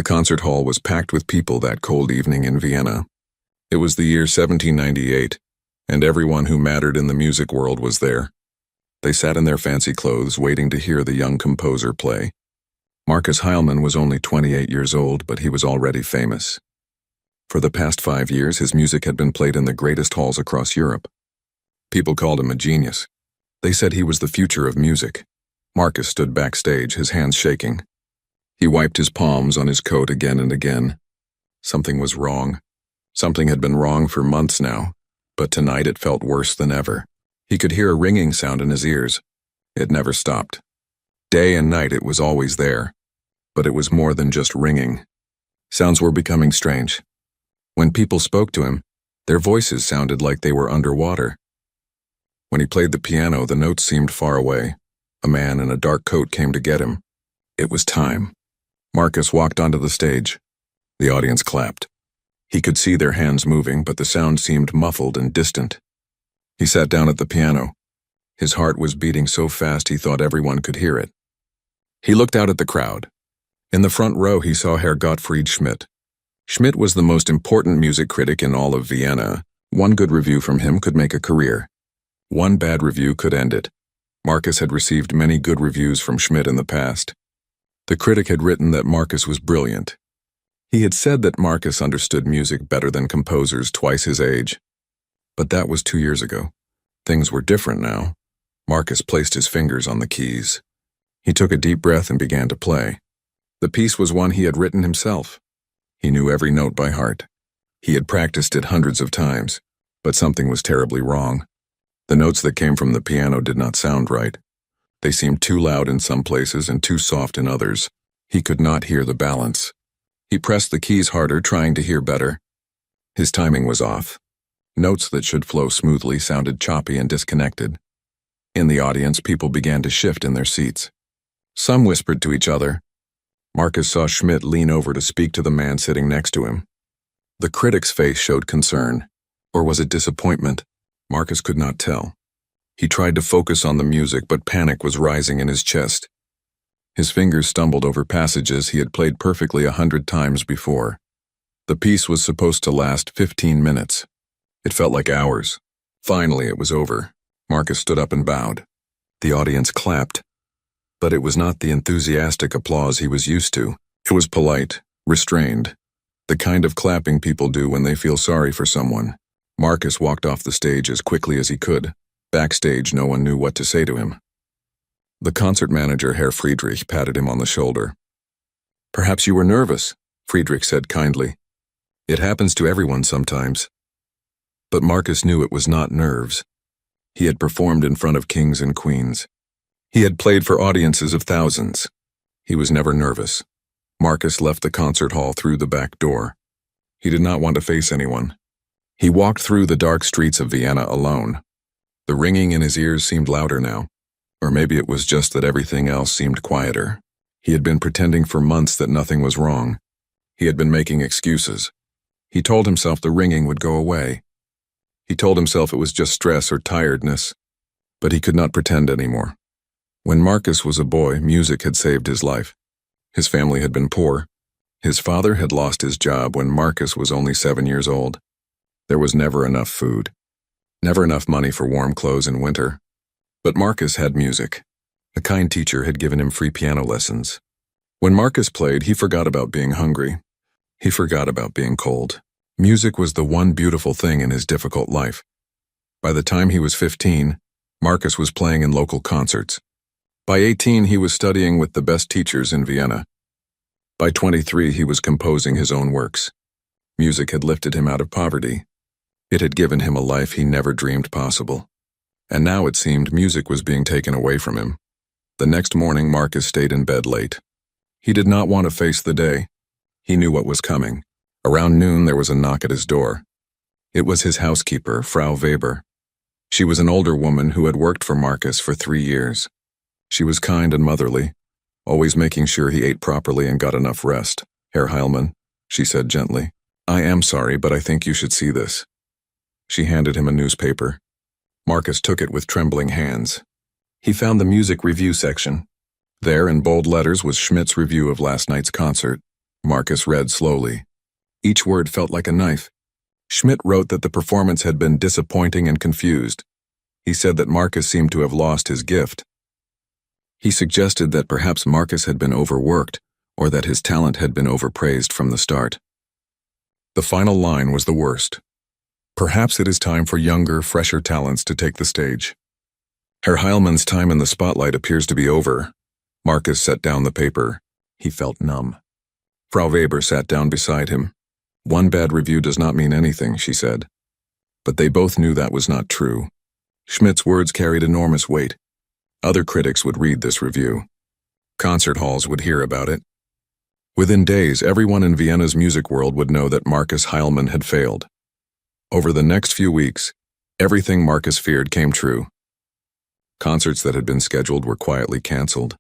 The concert hall was packed with people that cold evening in Vienna. It was the year 1798, and everyone who mattered in the music world was there. They sat in their fancy clothes waiting to hear the young composer play. Marcus Heilmann was only 28 years old, but he was already famous. For the past 5 years, his music had been played in the greatest halls across Europe. People called him a genius. They said he was the future of music. Marcus stood backstage, his hands shaking. He wiped his palms on his coat again and again. Something was wrong. Something had been wrong for months now, but tonight it felt worse than ever. He could hear a ringing sound in his ears. It never stopped. Day and night it was always there. But it was more than just ringing. Sounds were becoming strange. When people spoke to him, their voices sounded like they were underwater. When he played the piano, the notes seemed far away. A man in a dark coat came to get him. It was time. Marcus walked onto the stage. The audience clapped. He could see their hands moving, but the sound seemed muffled and distant. He sat down at the piano. His heart was beating so fast he thought everyone could hear it. He looked out at the crowd. In the front row he saw Herr Gottfried Schmidt. Schmidt was the most important music critic in all of Vienna. One good review from him could make a career. One bad review could end it. Marcus had received many good reviews from Schmidt in the past. The critic had written that Marcus was brilliant. He had said that Marcus understood music better than composers twice his age. But that was 2 years ago. Things were different now. Marcus placed his fingers on the keys. He took a deep breath and began to play. The piece was one he had written himself. He knew every note by heart. He had practiced it hundreds of times, but something was terribly wrong. The notes that came from the piano did not sound right. They seemed too loud in some places and too soft in others. He could not hear the balance. He pressed the keys harder, trying to hear better. His timing was off. Notes that should flow smoothly sounded choppy and disconnected. In the audience, people began to shift in their seats. Some whispered to each other. Marcus saw Schmidt lean over to speak to the man sitting next to him. The critic's face showed concern. Or was it disappointment? Marcus could not tell. He tried to focus on the music, but panic was rising in his chest. His fingers stumbled over passages he had played perfectly 100 times before. The piece was supposed to last 15 minutes. It felt like hours. Finally, it was over. Marcus stood up and bowed. The audience clapped. But it was not the enthusiastic applause he was used to. It was polite, restrained, the kind of clapping people do when they feel sorry for someone. Marcus walked off the stage as quickly as he could. Backstage, no one knew what to say to him. The concert manager, Herr Friedrich, patted him on the shoulder. "Perhaps you were nervous," Friedrich said kindly. "It happens to everyone sometimes." But Marcus knew it was not nerves. He had performed in front of kings and queens. He had played for audiences of thousands. He was never nervous. Marcus left the concert hall through the back door. He did not want to face anyone. He walked through the dark streets of Vienna alone. The ringing in his ears seemed louder now. Or maybe it was just that everything else seemed quieter. He had been pretending for months that nothing was wrong. He had been making excuses. He told himself the ringing would go away. He told himself it was just stress or tiredness. But he could not pretend anymore. When Marcus was a boy, music had saved his life. His family had been poor. His father had lost his job when Marcus was only 7 years old. There was never enough food. Never enough money for warm clothes in winter. But Marcus had music. A kind teacher had given him free piano lessons. When Marcus played, he forgot about being hungry. He forgot about being cold. Music was the one beautiful thing in his difficult life. By the time he was 15, Marcus was playing in local concerts. By 18, he was studying with the best teachers in Vienna. By 23, he was composing his own works. Music had lifted him out of poverty. It had given him a life he never dreamed possible. And now it seemed music was being taken away from him. The next morning, Marcus stayed in bed late. He did not want to face the day. He knew what was coming. Around noon, there was a knock at his door. It was his housekeeper, Frau Weber. She was an older woman who had worked for Marcus for 3 years. She was kind and motherly, always making sure he ate properly and got enough rest. "Herr Heilmann," she said gently, "I am sorry, but I think you should see this." She handed him a newspaper. Marcus took it with trembling hands. He found the music review section. There, in bold letters, was Schmidt's review of last night's concert. Marcus read slowly. Each word felt like a knife. Schmidt wrote that the performance had been disappointing and confused. He said that Marcus seemed to have lost his gift. He suggested that perhaps Marcus had been overworked, or that his talent had been overpraised from the start. The final line was the worst. Perhaps it is time for younger, fresher talents to take the stage. Herr Heilmann's time in the spotlight appears to be over. Marcus set down the paper. He felt numb. Frau Weber sat down beside him. One bad review does not mean anything, she said. But they both knew that was not true. Schmidt's words carried enormous weight. Other critics would read this review. Concert halls would hear about it. Within days, everyone in Vienna's music world would know that Marcus Heilmann had failed. Over the next few weeks, everything Marcus feared came true. Concerts that had been scheduled were quietly canceled.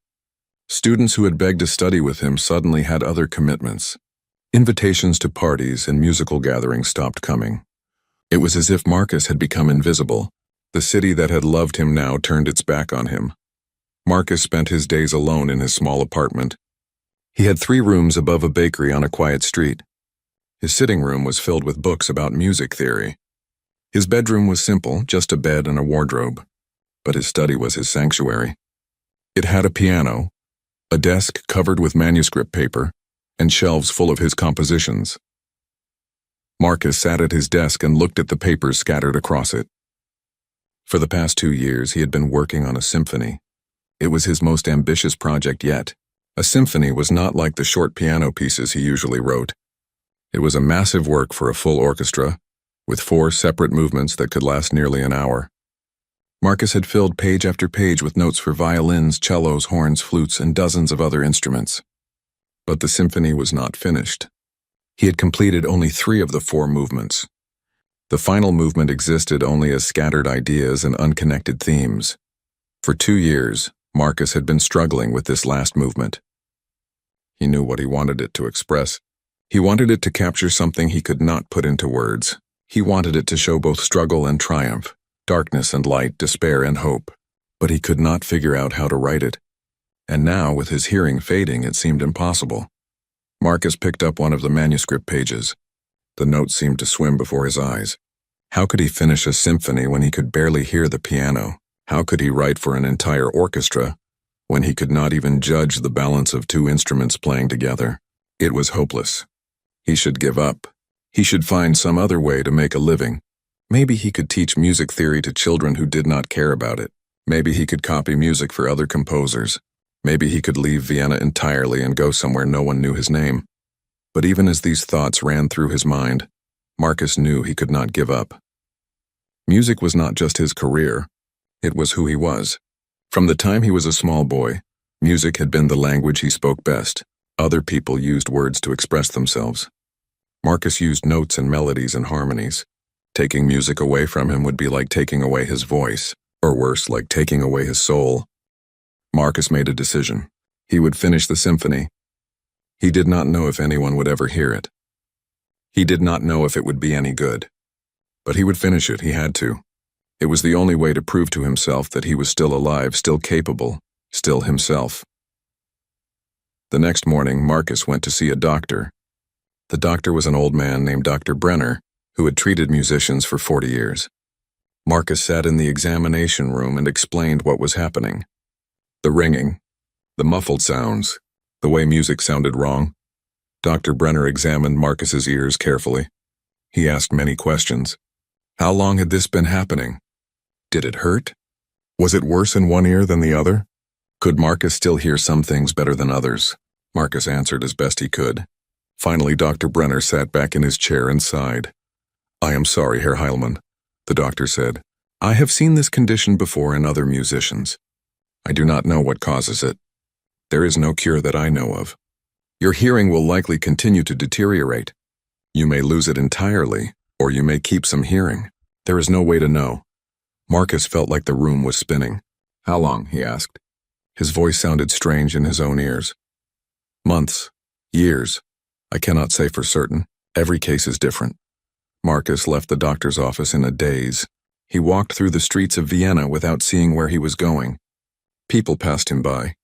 Students who had begged to study with him suddenly had other commitments. Invitations to parties and musical gatherings stopped coming. It was as if Marcus had become invisible. The city that had loved him now turned its back on him. Marcus spent his days alone in his small apartment. He had 3 rooms above a bakery on a quiet street. His sitting room was filled with books about music theory. His bedroom was simple, just a bed and a wardrobe. But his study was his sanctuary. It had a piano, a desk covered with manuscript paper, and shelves full of his compositions. Marcus sat at his desk and looked at the papers scattered across it. For the past 2 years, he had been working on a symphony. It was his most ambitious project yet. A symphony was not like the short piano pieces he usually wrote. It was a massive work for a full orchestra, with 4 separate movements that could last nearly an hour. Marcus had filled page after page with notes for violins, cellos, horns, flutes, and dozens of other instruments. But the symphony was not finished. He had completed only 3 of the 4 movements. The final movement existed only as scattered ideas and unconnected themes. For 2 years, Marcus had been struggling with this last movement. He knew what he wanted it to express. He wanted it to capture something he could not put into words. He wanted it to show both struggle and triumph, darkness and light, despair and hope. But he could not figure out how to write it. And now, with his hearing fading, it seemed impossible. Marcus picked up one of the manuscript pages. The notes seemed to swim before his eyes. How could he finish a symphony when he could barely hear the piano? How could he write for an entire orchestra when he could not even judge the balance of 2 instruments playing together? It was hopeless. He should give up. He should find some other way to make a living. Maybe he could teach music theory to children who did not care about it. Maybe he could copy music for other composers. Maybe he could leave Vienna entirely and go somewhere no one knew his name. But even as these thoughts ran through his mind, Marcus knew he could not give up. Music was not just his career. It was who he was. From the time he was a small boy, music had been the language he spoke best. Other people used words to express themselves. Marcus used notes and melodies and harmonies. Taking music away from him would be like taking away his voice, or worse, like taking away his soul. Marcus made a decision. He would finish the symphony. He did not know if anyone would ever hear it. He did not know if it would be any good. But he would finish it, he had to. It was the only way to prove to himself that he was still alive, still capable, still himself. The next morning, Marcus went to see a doctor. The doctor was an old man named Dr. Brenner, who had treated musicians for 40 years. Marcus sat in the examination room and explained what was happening. The ringing, the muffled sounds, the way music sounded wrong. Dr. Brenner examined Marcus's ears carefully. He asked many questions. How long had this been happening? Did it hurt? Was it worse in one ear than the other? Could Marcus still hear some things better than others? Marcus answered as best he could. Finally, Dr. Brenner sat back in his chair and sighed. I am sorry, Herr Heilmann, the doctor said. I have seen this condition before in other musicians. I do not know what causes it. There is no cure that I know of. Your hearing will likely continue to deteriorate. You may lose it entirely, or you may keep some hearing. There is no way to know. Marcus felt like the room was spinning. How long? He asked. His voice sounded strange in his own ears. Months. Years. I cannot say for certain. Every case is different. Marcus left the doctor's office in a daze. He walked through the streets of Vienna without seeing where he was going. People passed him by.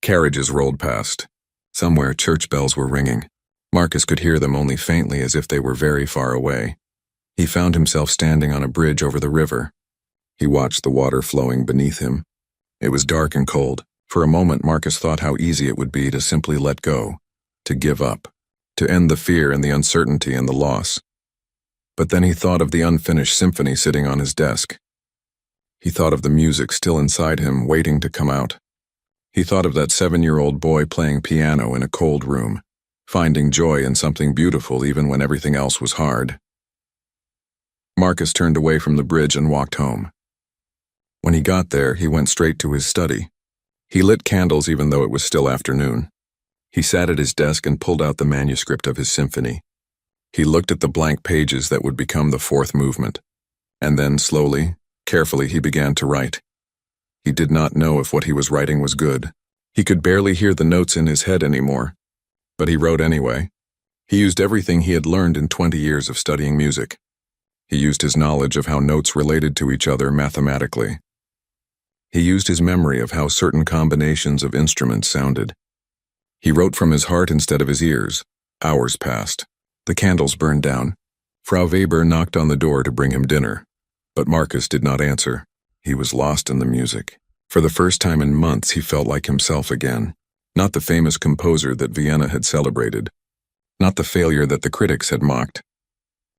Carriages rolled past. Somewhere church bells were ringing. Marcus could hear them only faintly, as if they were very far away. He found himself standing on a bridge over the river. He watched the water flowing beneath him. It was dark and cold. For a moment, Marcus thought how easy it would be to simply let go, to give up, to end the fear and the uncertainty and the loss. But then he thought of the unfinished symphony sitting on his desk. He thought of the music still inside him, waiting to come out. He thought of that 7-year-old boy playing piano in a cold room, finding joy in something beautiful even when everything else was hard. Marcus turned away from the bridge and walked home. When he got there, he went straight to his study. He lit candles even though it was still afternoon. He sat at his desk and pulled out the manuscript of his symphony. He looked at the blank pages that would become the fourth movement. And then, slowly, carefully, he began to write. He did not know if what he was writing was good. He could barely hear the notes in his head anymore. But he wrote anyway. He used everything he had learned in 20 years of studying music. He used his knowledge of how notes related to each other mathematically. He used his memory of how certain combinations of instruments sounded. He wrote from his heart instead of his ears. Hours passed. The candles burned down. Frau Weber knocked on the door to bring him dinner. But Marcus did not answer. He was lost in the music. For the first time in months, he felt like himself again. Not the famous composer that Vienna had celebrated. Not the failure that the critics had mocked.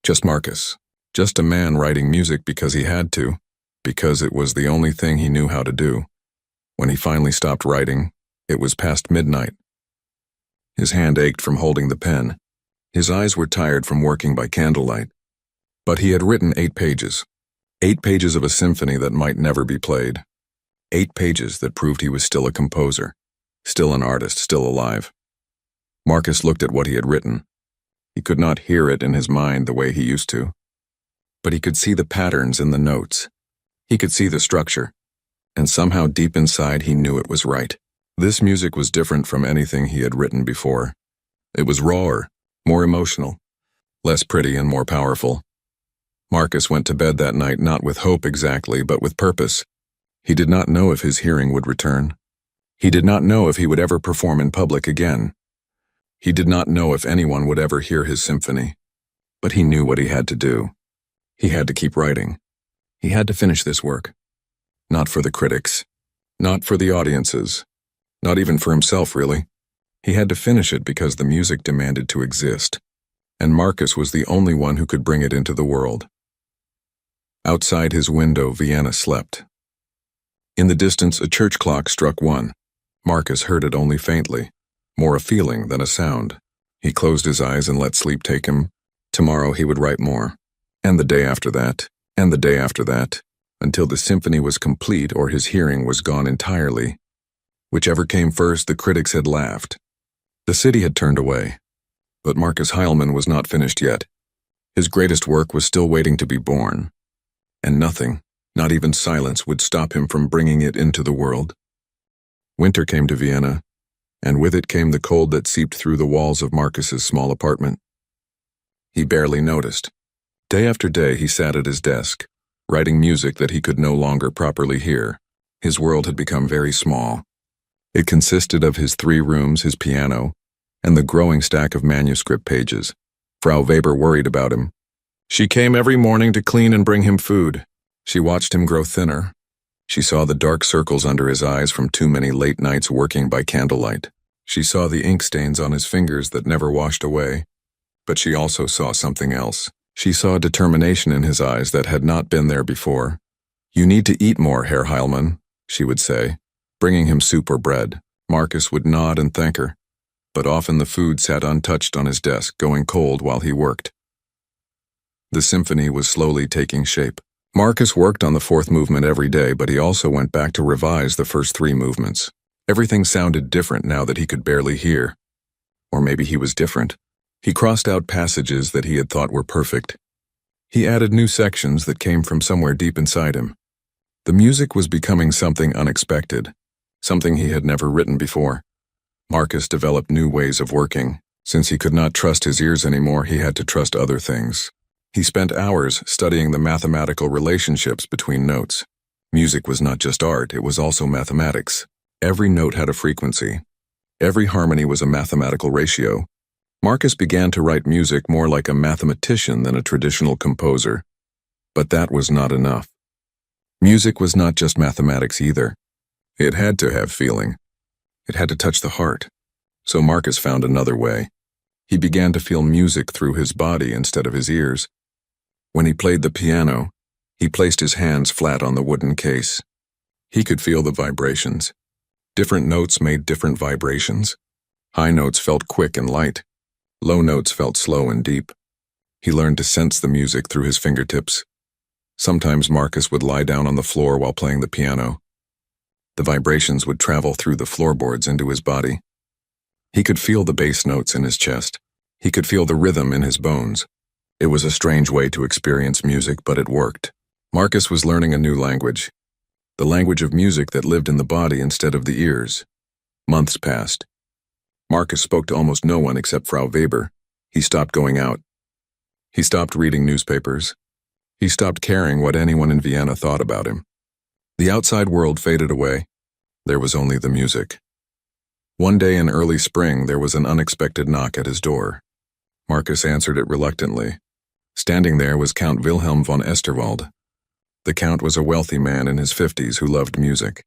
Just Marcus. Just a man writing music because he had to. Because it was the only thing he knew how to do. When he finally stopped writing, it was past midnight. His hand ached from holding the pen. His eyes were tired from working by candlelight. But he had written 8 pages. 8 pages of a symphony that might never be played. 8 pages that proved he was still a composer, still an artist, still alive. Marcus looked at what he had written. He could not hear it in his mind the way he used to. But he could see the patterns in the notes. He could see the structure, and somehow deep inside he knew it was right. This music was different from anything he had written before. It was rawer, more emotional, less pretty and more powerful. Marcus went to bed that night not with hope exactly, but with purpose. He did not know if his hearing would return. He did not know if he would ever perform in public again. He did not know if anyone would ever hear his symphony. But he knew what he had to do. He had to keep writing. He had to finish this work. Not for the critics. Not for the audiences. Not even for himself, really. He had to finish it because the music demanded to exist. And Marcus was the only one who could bring it into the world. Outside his window, Vienna slept. In the distance, a church clock struck 1. Marcus heard it only faintly, more a feeling than a sound. He closed his eyes and let sleep take him. Tomorrow he would write more. And the day after that. And the day after that, until the symphony was complete or his hearing was gone entirely. Whichever came first, the critics had laughed. The city had turned away. But Marcus Heilmann was not finished yet. His greatest work was still waiting to be born. And nothing, not even silence, would stop him from bringing it into the world. Winter came to Vienna, and with it came the cold that seeped through the walls of Marcus's small apartment. He barely noticed. Day after day he sat at his desk, writing music that he could no longer properly hear. His world had become very small. It consisted of his 3 rooms, his piano, and the growing stack of manuscript pages. Frau Weber worried about him. She came every morning to clean and bring him food. She watched him grow thinner. She saw the dark circles under his eyes from too many late nights working by candlelight. She saw the ink stains on his fingers that never washed away. But she also saw something else. She saw determination in his eyes that had not been there before. You need to eat more, Herr Heilmann, she would say, bringing him soup or bread. Marcus would nod and thank her, but often the food sat untouched on his desk, going cold while he worked. The symphony was slowly taking shape. Marcus worked on the 4th movement every day, but he also went back to revise the first 3 movements. Everything sounded different now that he could barely hear. Or maybe he was different. He crossed out passages that he had thought were perfect. He added new sections that came from somewhere deep inside him. The music was becoming something unexpected, something he had never written before. Marcus developed new ways of working. Since he could not trust his ears anymore, he had to trust other things. He spent hours studying the mathematical relationships between notes. Music was not just art, it was also mathematics. Every note had a frequency. Every harmony was a mathematical ratio. Marcus began to write music more like a mathematician than a traditional composer. But that was not enough. Music was not just mathematics either. It had to have feeling. It had to touch the heart. So Marcus found another way. He began to feel music through his body instead of his ears. When he played the piano, he placed his hands flat on the wooden case. He could feel the vibrations. Different notes made different vibrations. High notes felt quick and light. Low notes felt slow and deep. He learned to sense the music through his fingertips. Sometimes Marcus would lie down on the floor while playing the piano. The vibrations would travel through the floorboards into his body. He could feel the bass notes in his chest. He could feel the rhythm in his bones. It was a strange way to experience music, but it worked. Marcus was learning a new language. The language of music that lived in the body instead of the ears. Months passed. Marcus spoke to almost no one except Frau Weber. He stopped going out. He stopped reading newspapers. He stopped caring what anyone in Vienna thought about him. The outside world faded away. There was only the music. One day in early spring, there was an unexpected knock at his door. Marcus answered it reluctantly. Standing there was Count Wilhelm von Esterwald. The Count was a wealthy man in his 50s who loved music.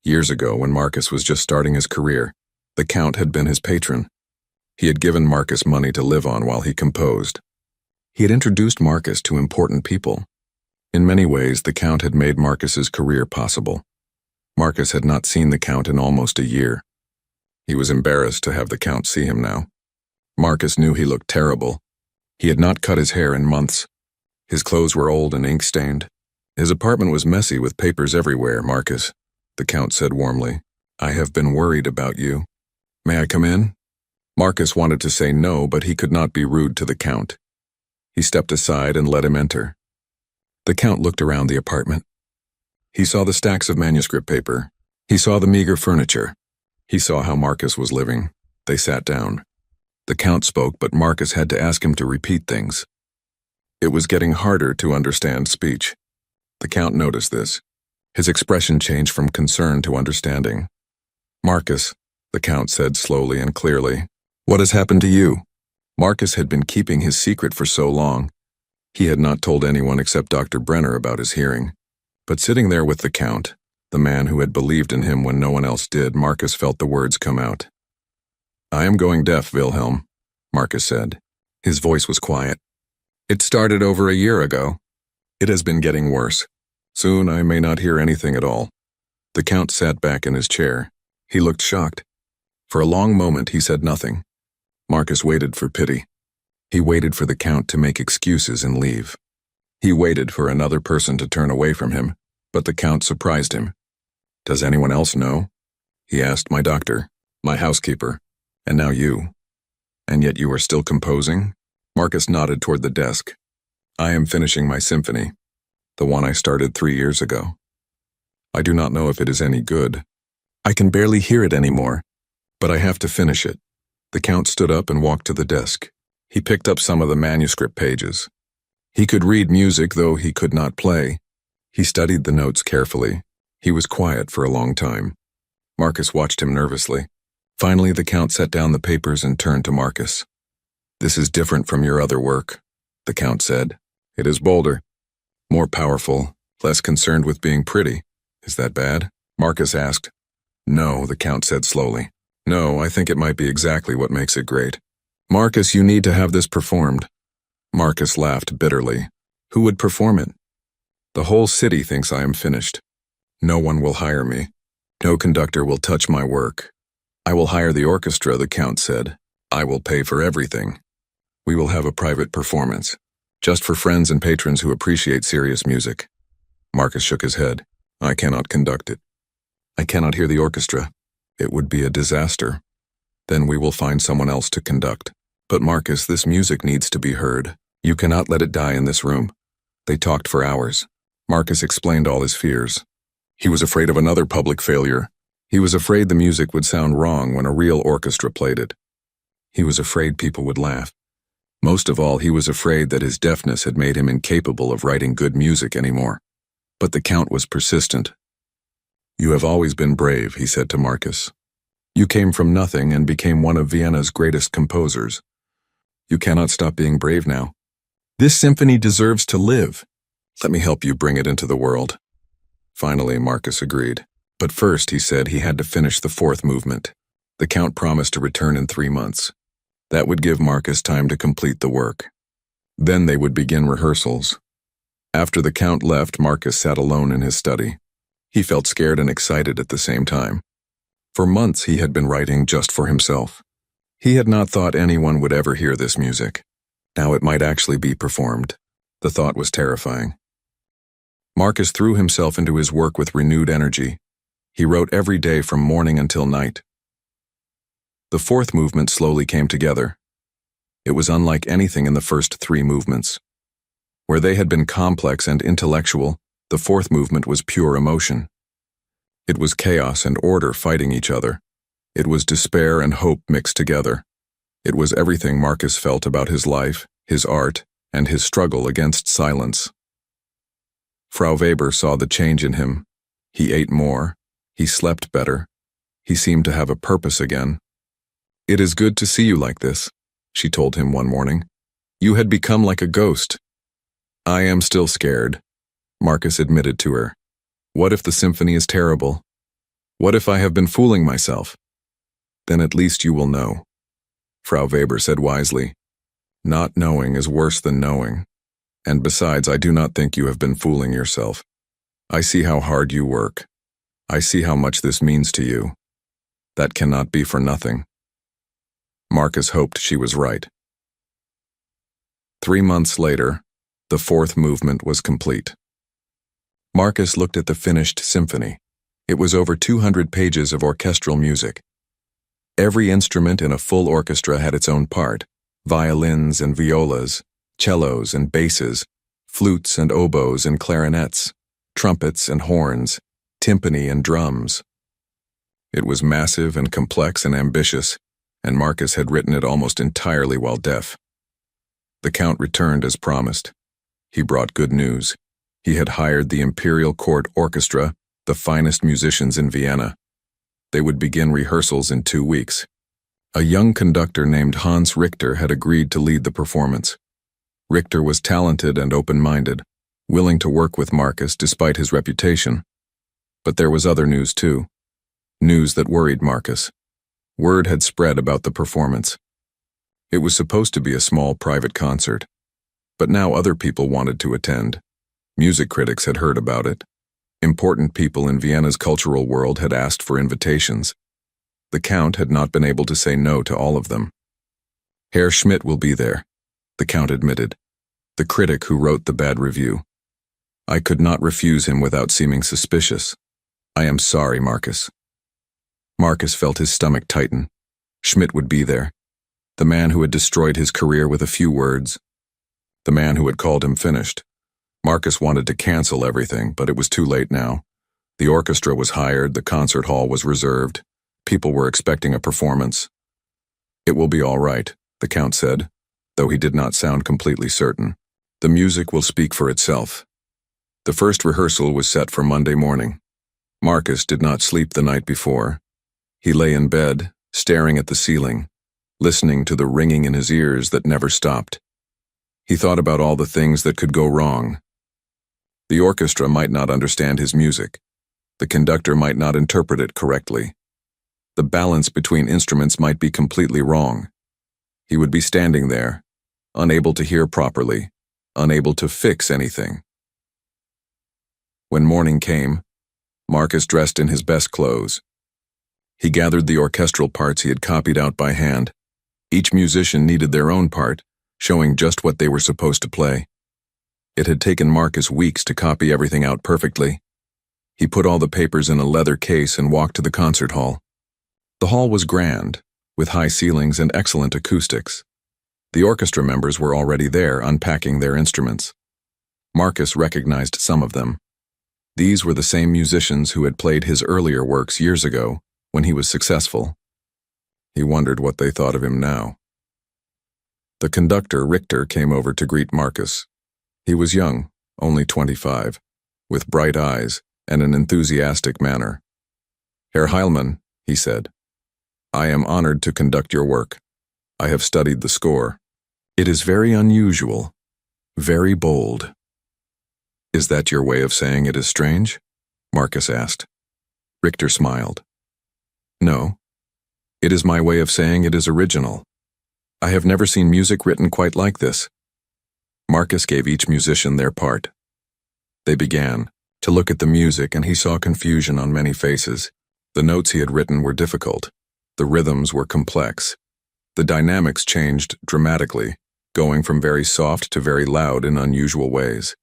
Years ago, when Marcus was just starting his career, the Count had been his patron. He had given Marcus money to live on while he composed. He had introduced Marcus to important people. In many ways, the Count had made Marcus's career possible. Marcus had not seen the Count in almost a year. He was embarrassed to have the Count see him now. Marcus knew he looked terrible. He had not cut his hair in months. His clothes were old and ink-stained. His apartment was messy with papers everywhere. "Marcus," the Count said warmly, "I have been worried about you. May I come in?" Marcus wanted to say no, but he could not be rude to the Count. He stepped aside and let him enter. The Count looked around the apartment. He saw the stacks of manuscript paper. He saw the meager furniture. He saw how Marcus was living. They sat down. The Count spoke, but Marcus had to ask him to repeat things. It was getting harder to understand speech. The Count noticed this. His expression changed from concern to understanding. "Marcus," the Count said slowly and clearly, "what has happened to you?" Marcus had been keeping his secret for so long. He had not told anyone except Dr. Brenner about his hearing. But sitting there with the Count, the man who had believed in him when no one else did, Marcus felt the words come out. "I am going deaf, Wilhelm," Marcus said. His voice was quiet. "It started over a year ago. It has been getting worse. Soon I may not hear anything at all." The Count sat back in his chair. He looked shocked. For a long moment he said nothing. Marcus waited for pity. He waited for the Count to make excuses and leave. He waited for another person to turn away from him, but the Count surprised him. "Does anyone else know?" he asked. "My doctor, my housekeeper, and now you. And yet you are still composing?" Marcus nodded toward the desk. "I am finishing my symphony, the one I started 3 years ago. I do not know if it is any good. I can barely hear it anymore, but I have to finish it." The Count stood up and walked to the desk. He picked up some of the manuscript pages. He could read music, though he could not play. He studied the notes carefully. He was quiet for a long time. Marcus watched him nervously. Finally, the Count set down the papers and turned to Marcus. "This is different from your other work," the Count said. "It is bolder, more powerful, less concerned with being pretty. Is that bad?" Marcus asked. "No," the Count said slowly. "No, I think it might be exactly what makes it great. Marcus, you need to have this performed." Marcus laughed bitterly. "Who would perform it? The whole city thinks I am finished. No one will hire me. No conductor will touch my work. I will hire the orchestra," the Count said. "I will pay for everything. We will have a private performance, just for friends and patrons who appreciate serious music." Marcus shook his head. "I cannot conduct it. I cannot hear the orchestra. It would be a disaster. Then we will find someone else to conduct." "But Marcus, this music needs to be heard. You cannot let it die in this room." They talked for hours. Marcus explained all his fears. He was afraid of another public failure. He was afraid the music would sound wrong when a real orchestra played it. He was afraid people would laugh. Most of all, he was afraid that his deafness had made him incapable of writing good music anymore. But the Count was persistent. "You have always been brave," he said to Marcus. "You came from nothing and became one of Vienna's greatest composers. You cannot stop being brave now. This symphony deserves to live. Let me help you bring it into the world." Finally, Marcus agreed. But first, he said he had to finish the fourth movement. The Count promised to return in 3 months. That would give Marcus time to complete the work. Then they would begin rehearsals. After the Count left, Marcus sat alone in his study. He felt scared and excited at the same time. For months he had been writing just for himself. He had not thought anyone would ever hear this music. Now it might actually be performed. The thought was terrifying. Marcus threw himself into his work with renewed energy. He wrote every day from morning until night. The fourth movement slowly came together. It was unlike anything in the first 3 movements. Where they had been complex and intellectual, the fourth movement was pure emotion. It was chaos and order fighting each other. It was despair and hope mixed together. It was everything Marcus felt about his life, his art, and his struggle against silence. Frau Weber saw the change in him. He ate more. He slept better. He seemed to have a purpose again. "It is good to see you like this," she told him one morning. "You had become like a ghost." "I am still scared," Marcus admitted to her. "What if the symphony is terrible? What if I have been fooling myself?" "Then at least you will know," Frau Weber said wisely. "Not knowing is worse than knowing. And besides, I do not think you have been fooling yourself. I see how hard you work. I see how much this means to you. That cannot be for nothing." Marcus hoped she was right. 3 months later, the fourth movement was complete. Marcus looked at the finished symphony. It was over 200 pages of orchestral music. Every instrument in a full orchestra had its own part: violins and violas, cellos and basses, flutes and oboes and clarinets, trumpets and horns, timpani and drums. It was massive and complex and ambitious, and Marcus had written it almost entirely while deaf. The Count returned as promised. He brought good news. He had hired the Imperial Court Orchestra, the finest musicians in Vienna. They would begin rehearsals in 2 weeks. A young conductor named Hans Richter had agreed to lead the performance. Richter was talented and open-minded, willing to work with Marcus despite his reputation. But there was other news too. News that worried Marcus. Word had spread about the performance. It was supposed to be a small private concert, but now other people wanted to attend. Music critics had heard about it. Important people in Vienna's cultural world had asked for invitations. The Count had not been able to say no to all of them. "Herr Schmidt will be there," the Count admitted, the critic who wrote the bad review. "I could not refuse him without seeming suspicious. I am sorry, Marcus." Marcus felt his stomach tighten. Schmidt would be there. The man who had destroyed his career with a few words. The man who had called him finished. Marcus wanted to cancel everything, but it was too late now. The orchestra was hired, the concert hall was reserved. People were expecting a performance. "It will be all right," the Count said, though he did not sound completely certain. "The music will speak for itself." The first rehearsal was set for Monday morning. Marcus did not sleep the night before. He lay in bed, staring at the ceiling, listening to the ringing in his ears that never stopped. He thought about all the things that could go wrong. The orchestra might not understand his music. The conductor might not interpret it correctly. The balance between instruments might be completely wrong. He would be standing there, unable to hear properly, unable to fix anything. When morning came, Marcus dressed in his best clothes. He gathered the orchestral parts he had copied out by hand. Each musician needed their own part, showing just what they were supposed to play. It had taken Marcus weeks to copy everything out perfectly. He put all the papers in a leather case and walked to the concert hall. The hall was grand, with high ceilings and excellent acoustics. The orchestra members were already there, unpacking their instruments. Marcus recognized some of them. These were the same musicians who had played his earlier works years ago, when he was successful. He wondered what they thought of him now. The conductor, Richter, came over to greet Marcus. He was young, only 25, with bright eyes and an enthusiastic manner. "Herr Heilmann," he said, "I am honored to conduct your work. I have studied the score. It is very unusual, very bold. Is that your way of saying it is strange? Marcus asked. Richter smiled. No. It is my way of saying it is original. I have never seen music written quite like this. Marcus gave each musician their part. They began to look at the music, and he saw confusion on many faces. The notes he had written were difficult. The rhythms were complex. The dynamics changed dramatically, going from very soft to very loud in unusual ways.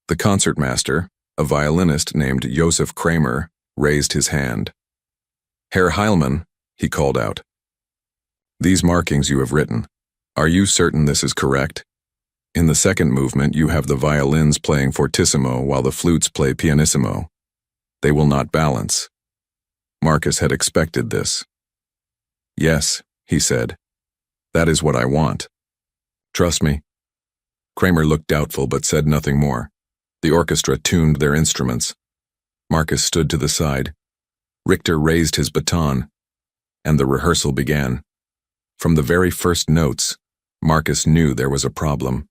The concertmaster, a violinist named Josef Kramer, raised his hand. Herr Heilmann, he called out. These markings you have written, are you certain this is correct? In the second movement, you have the violins playing fortissimo while the flutes play pianissimo. They will not balance. Marcus had expected this. Yes, he said. That is what I want. Trust me. Kramer looked doubtful but said nothing more. The orchestra tuned their instruments. Marcus stood to the side. Richter raised his baton, and the rehearsal began. From the very first notes, Marcus knew there was a problem.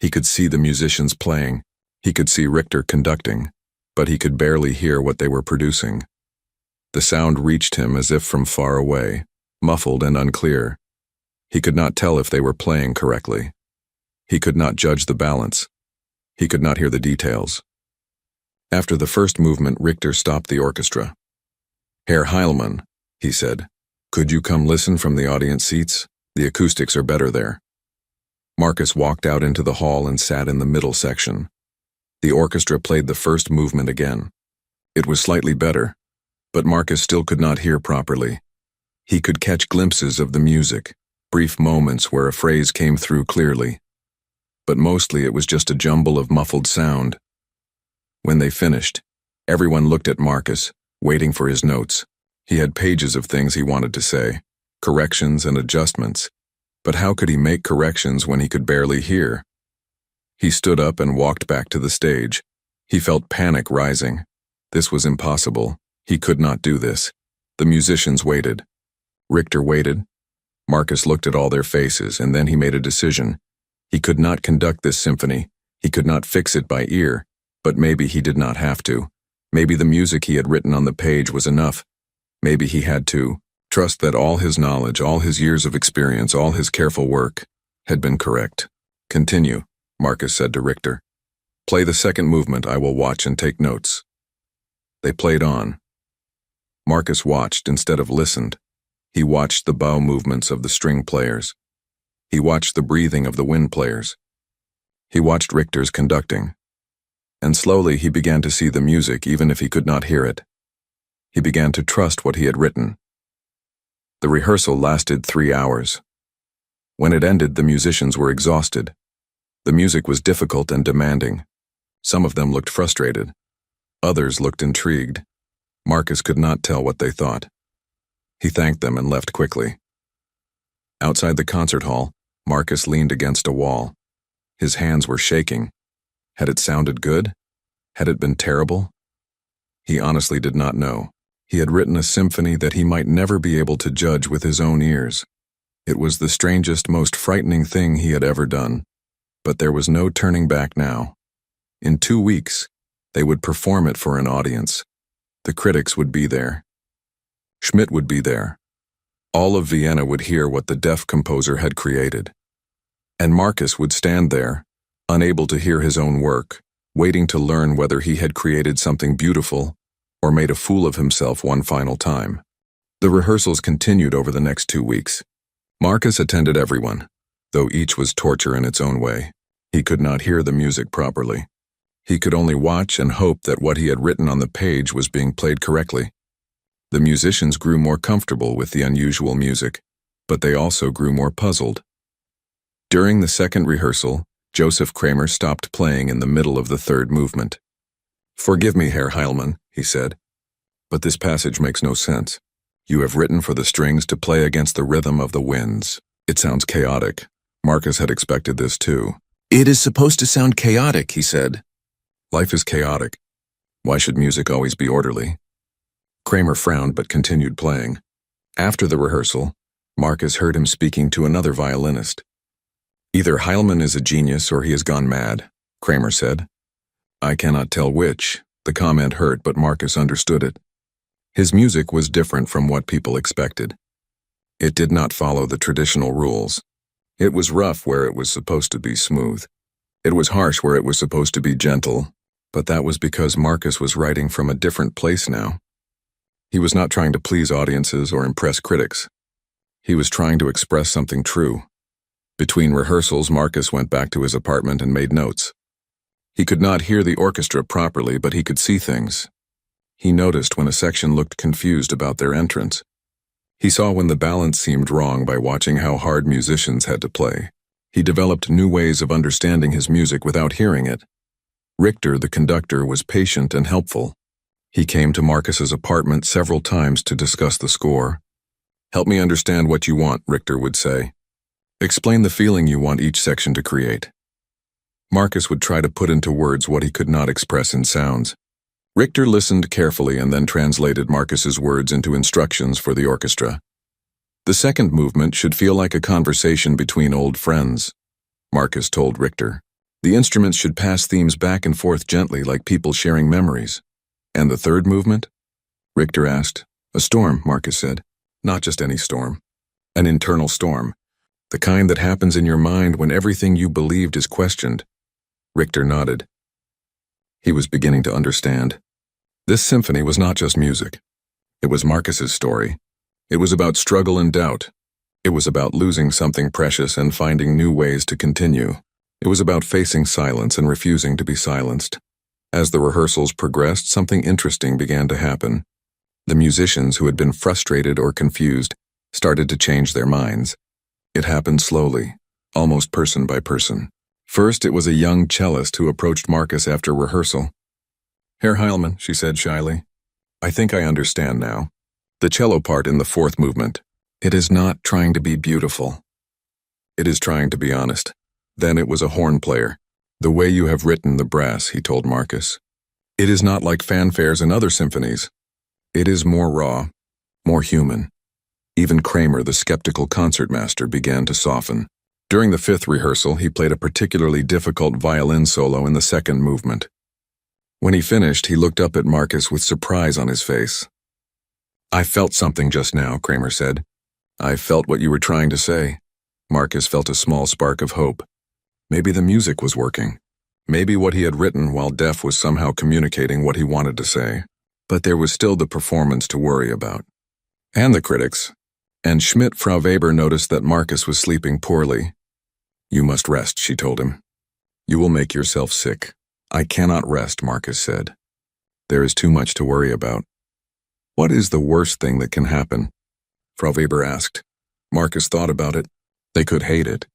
He could see the musicians playing. He could see Richter conducting, but he could barely hear what they were producing. The sound reached him as if from far away, muffled and unclear. He could not tell if they were playing correctly. He could not judge the balance. He could not hear the details. After the first movement, Richter stopped the orchestra. Herr Heilmann, he said, could you come listen from the audience seats? The acoustics are better there. Marcus walked out into the hall and sat in the middle section. The orchestra played the first movement again. It was slightly better, but Marcus still could not hear properly. He could catch glimpses of the music, brief moments where a phrase came through clearly. But mostly it was just a jumble of muffled sound. When they finished, everyone looked at Marcus, waiting for his notes. He had pages of things he wanted to say, corrections and adjustments. But how could he make corrections when he could barely hear? He stood up and walked back to the stage. He felt panic rising. This was impossible. He could not do this. The musicians waited. Richter waited. Marcus looked at all their faces, and then he made a decision. He could not conduct this symphony. He could not fix it by ear, but maybe he did not have to. Maybe the music he had written on the page was enough. Maybe he had to trust that all his knowledge, all his years of experience, all his careful work had been correct. Continue, Marcus said to Richter. Play the second movement. I will watch and take notes. They played on. Marcus watched instead of listened. He watched the bow movements of the string players. He watched the breathing of the wind players. He watched Richter's conducting. And slowly he began to see the music even if he could not hear it. He began to trust what he had written. The rehearsal lasted 3 hours. When it ended, the musicians were exhausted. The music was difficult and demanding. Some of them looked frustrated. Others looked intrigued. Marcus could not tell what they thought. He thanked them and left quickly. Outside the concert hall, Marcus leaned against a wall. His hands were shaking. Had it sounded good? Had it been terrible? He honestly did not know. He had written a symphony that he might never be able to judge with his own ears. It was the strangest, most frightening thing he had ever done. But there was no turning back now. In 2 weeks, they would perform it for an audience. The critics would be there. Schmidt would be there. All of Vienna would hear what the deaf composer had created. And Marcus would stand there, unable to hear his own work, waiting to learn whether he had created something beautiful or made a fool of himself one final time. The rehearsals continued over the next 2 weeks. Marcus attended everyone, though each was torture in its own way. He could not hear the music properly. He could only watch and hope that what he had written on the page was being played correctly. The musicians grew more comfortable with the unusual music, but they also grew more puzzled. During the second rehearsal, Josef Kramer stopped playing in the middle of the third movement. "Forgive me, Herr Heilmann," he said, "but this passage makes no sense. You have written for the strings to play against the rhythm of the winds. It sounds chaotic." Marcus had expected this too. "It is supposed to sound chaotic," he said. "Life is chaotic. Why should music always be orderly?" Kramer frowned but continued playing. After the rehearsal, Marcus heard him speaking to another violinist. Either Heilmann is a genius or he has gone mad, Kramer said. I cannot tell which. The comment hurt, but Marcus understood it. His music was different from what people expected. It did not follow the traditional rules. It was rough where it was supposed to be smooth. It was harsh where it was supposed to be gentle, but that was because Marcus was writing from a different place now. He was not trying to please audiences or impress critics. He was trying to express something true. Between rehearsals, Marcus went back to his apartment and made notes. He could not hear the orchestra properly, but he could see things. He noticed when a section looked confused about their entrance. He saw when the balance seemed wrong by watching how hard musicians had to play. He developed new ways of understanding his music without hearing it. Richter, the conductor, was patient and helpful. He came to Marcus's apartment several times to discuss the score. Help me understand what you want, Richter would say. Explain the feeling you want each section to create. Marcus would try to put into words what he could not express in sounds. Richter listened carefully and then translated Marcus's words into instructions for the orchestra. The second movement should feel like a conversation between old friends, Marcus told Richter. The instruments should pass themes back and forth gently like people sharing memories. And the third movement? Richter asked. A storm, Marcus said. Not just any storm. An internal storm. The kind that happens in your mind when everything you believed is questioned. Richter nodded. He was beginning to understand. This symphony was not just music. It was Marcus's story. It was about struggle and doubt. It was about losing something precious and finding new ways to continue. It was about facing silence and refusing to be silenced. As the rehearsals progressed, something interesting began to happen. The musicians who had been frustrated or confused started to change their minds. It happened slowly, almost person by person. First, it was a young cellist who approached Marcus after rehearsal. Herr Heilmann, she said shyly. I think I understand now. The cello part in the fourth movement. It is not trying to be beautiful. It is trying to be honest. Then it was a horn player. The way you have written the brass, he told Marcus. It is not like fanfares in other symphonies. It is more raw, more human. Even Kramer, the skeptical concertmaster, began to soften. During the fifth rehearsal, he played a particularly difficult violin solo in the second movement. When he finished, he looked up at Marcus with surprise on his face. I felt something just now, Kramer said. I felt what you were trying to say. Marcus felt a small spark of hope. Maybe the music was working. Maybe what he had written while deaf was somehow communicating what he wanted to say. But there was still the performance to worry about. And the critics. And Frau Weber noticed that Marcus was sleeping poorly. You must rest, she told him. You will make yourself sick. I cannot rest, Marcus said. There is too much to worry about. What is the worst thing that can happen? Frau Weber asked. Marcus thought about it. They could hate it.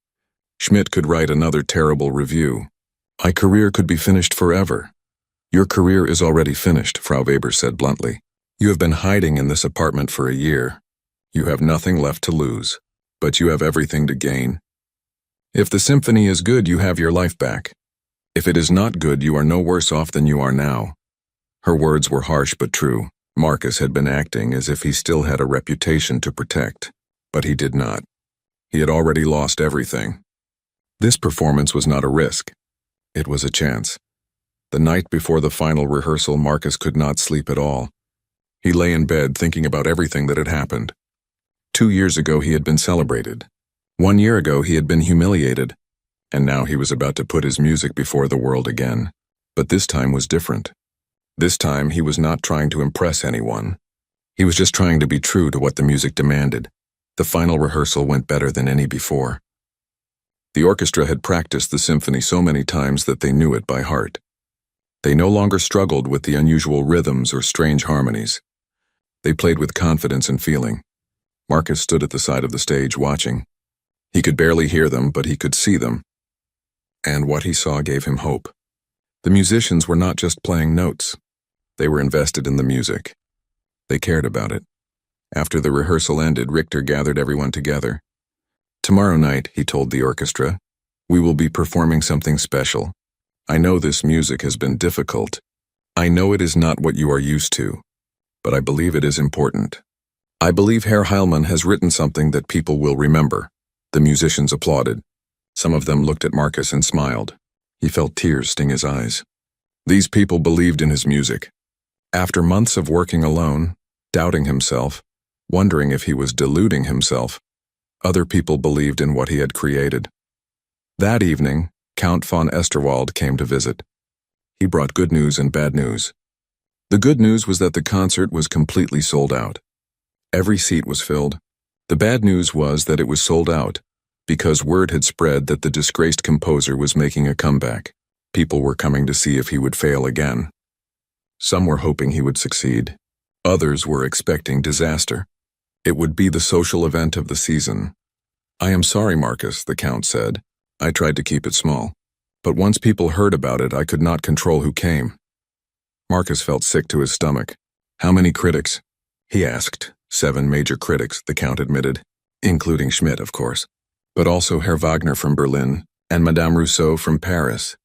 Schmidt could write another terrible review. My career could be finished forever. Your career is already finished, Frau Weber said bluntly. You have been hiding in this apartment for a year. You have nothing left to lose, but you have everything to gain. If the symphony is good, you have your life back. If it is not good, you are no worse off than you are now. Her words were harsh but true. Marcus had been acting as if he still had a reputation to protect, but he did not. He had already lost everything. This performance was not a risk. It was a chance. The night before the final rehearsal, Marcus could not sleep at all. He lay in bed thinking about everything that had happened. 2 years ago he had been celebrated. 1 year ago he had been humiliated. And now he was about to put his music before the world again. But this time was different. This time he was not trying to impress anyone. He was just trying to be true to what the music demanded. The final rehearsal went better than any before. The orchestra had practiced the symphony so many times that they knew it by heart. They no longer struggled with the unusual rhythms or strange harmonies. They played with confidence and feeling. Marcus stood at the side of the stage watching. He could barely hear them, but he could see them. And what he saw gave him hope. The musicians were not just playing notes. They were invested in the music. They cared about it. After the rehearsal ended, Richter gathered everyone together. Tomorrow night, he told the orchestra, we will be performing something special. I know this music has been difficult. I know it is not what you are used to, but I believe it is important. I believe Herr Heilmann has written something that people will remember. The musicians applauded. Some of them looked at Marcus and smiled. He felt tears sting his eyes. These people believed in his music. After months of working alone, doubting himself, wondering if he was deluding himself, other people believed in what he had created. That evening, Count von Esterwald came to visit. He brought good news and bad news. The good news was that the concert was completely sold out. Every seat was filled. The bad news was that it was sold out because word had spread that the disgraced composer was making a comeback. People were coming to see if he would fail again. Some were hoping he would succeed. Others were expecting disaster. It would be the social event of the season. "I am sorry, Marcus," the Count said. "I tried to keep it small. But once people heard about it, I could not control who came." Marcus felt sick to his stomach. "How many critics?" he asked. 7 major critics, the Count admitted, including Schmidt, of course, but also Herr Wagner from Berlin and Madame Rousseau from Paris.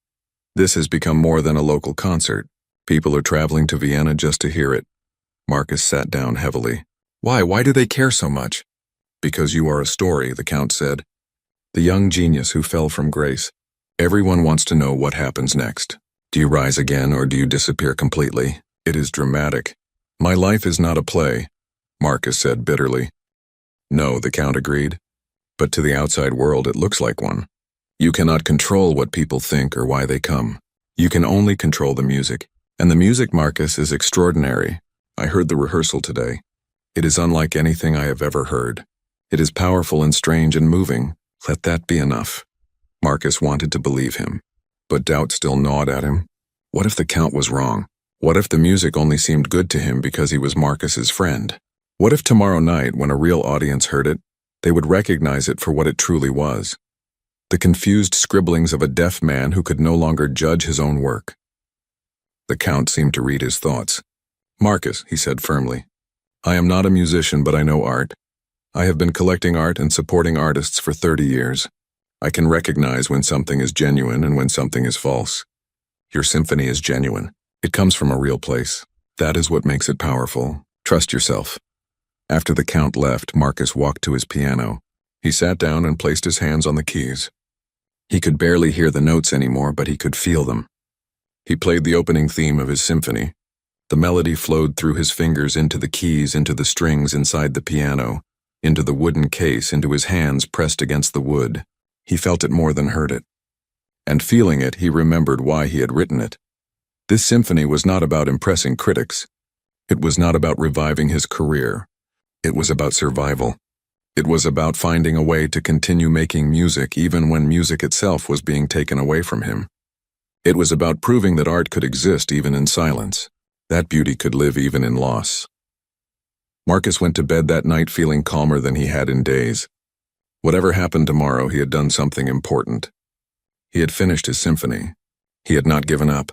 This has become more than a local concert. People are traveling to Vienna just to hear it. Marcus sat down heavily. Why do they care so much?" "Because you are a story," the Count said. "The young genius who fell from grace. Everyone wants to know what happens next. Do you rise again or do you disappear completely? It is dramatic." "My life is not a play," Marcus said bitterly. "No," the Count agreed. "But to the outside world it looks like one. You cannot control what people think or why they come. You can only control the music. And the music, Marcus, is extraordinary. I heard the rehearsal today. It is unlike anything I have ever heard. It is powerful and strange and moving. Let that be enough." Marcus wanted to believe him, but doubt still gnawed at him. What if the Count was wrong? What if the music only seemed good to him because he was Marcus's friend? What if tomorrow night, when a real audience heard it, they would recognize it for what it truly was? The confused scribblings of a deaf man who could no longer judge his own work. The Count seemed to read his thoughts. "Marcus," he said firmly, "I am not a musician, but I know art. I have been collecting art and supporting artists for 30 years. I can recognize when something is genuine and when something is false. Your symphony is genuine. It comes from a real place. That is what makes it powerful. Trust yourself." After the Count left, Marcus walked to his piano. He sat down and placed his hands on the keys. He could barely hear the notes anymore, but he could feel them. He played the opening theme of his symphony. The melody flowed through his fingers into the keys, into the strings inside the piano, into the wooden case, into his hands pressed against the wood. He felt it more than heard it. And feeling it, he remembered why he had written it. This symphony was not about impressing critics. It was not about reviving his career. It was about survival. It was about finding a way to continue making music even when music itself was being taken away from him. It was about proving that art could exist even in silence, that beauty could live even in loss. Marcus went to bed that night feeling calmer than he had in days. Whatever happened tomorrow, he had done something important. He had finished his symphony. He had not given up.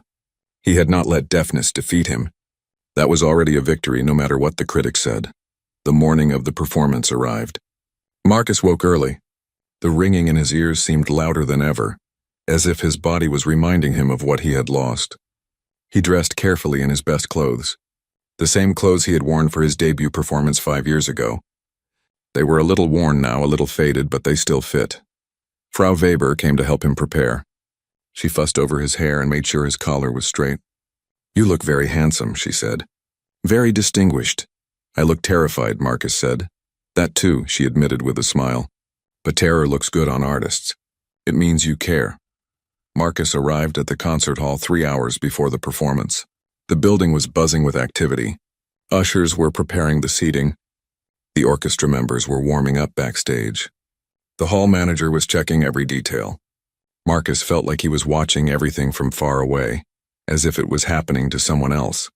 He had not let deafness defeat him. That was already a victory, no matter what the critics said. The morning of the performance arrived. Marcus woke early. The ringing in his ears seemed louder than ever, as if his body was reminding him of what he had lost. He dressed carefully in his best clothes, the same clothes he had worn for his debut performance 5 years ago. They were a little worn now, a little faded, but they still fit. Frau Weber came to help him prepare. She fussed over his hair and made sure his collar was straight. "You look very handsome," she said. "Very distinguished." "I look terrified," Marcus said. "That too," she admitted with a smile. "But terror looks good on artists. It means you care." Marcus arrived at the concert hall 3 hours before the performance. The building was buzzing with activity. Ushers were preparing the seating. The orchestra members were warming up backstage. The hall manager was checking every detail. Marcus felt like he was watching everything from far away, as if it was happening to someone else.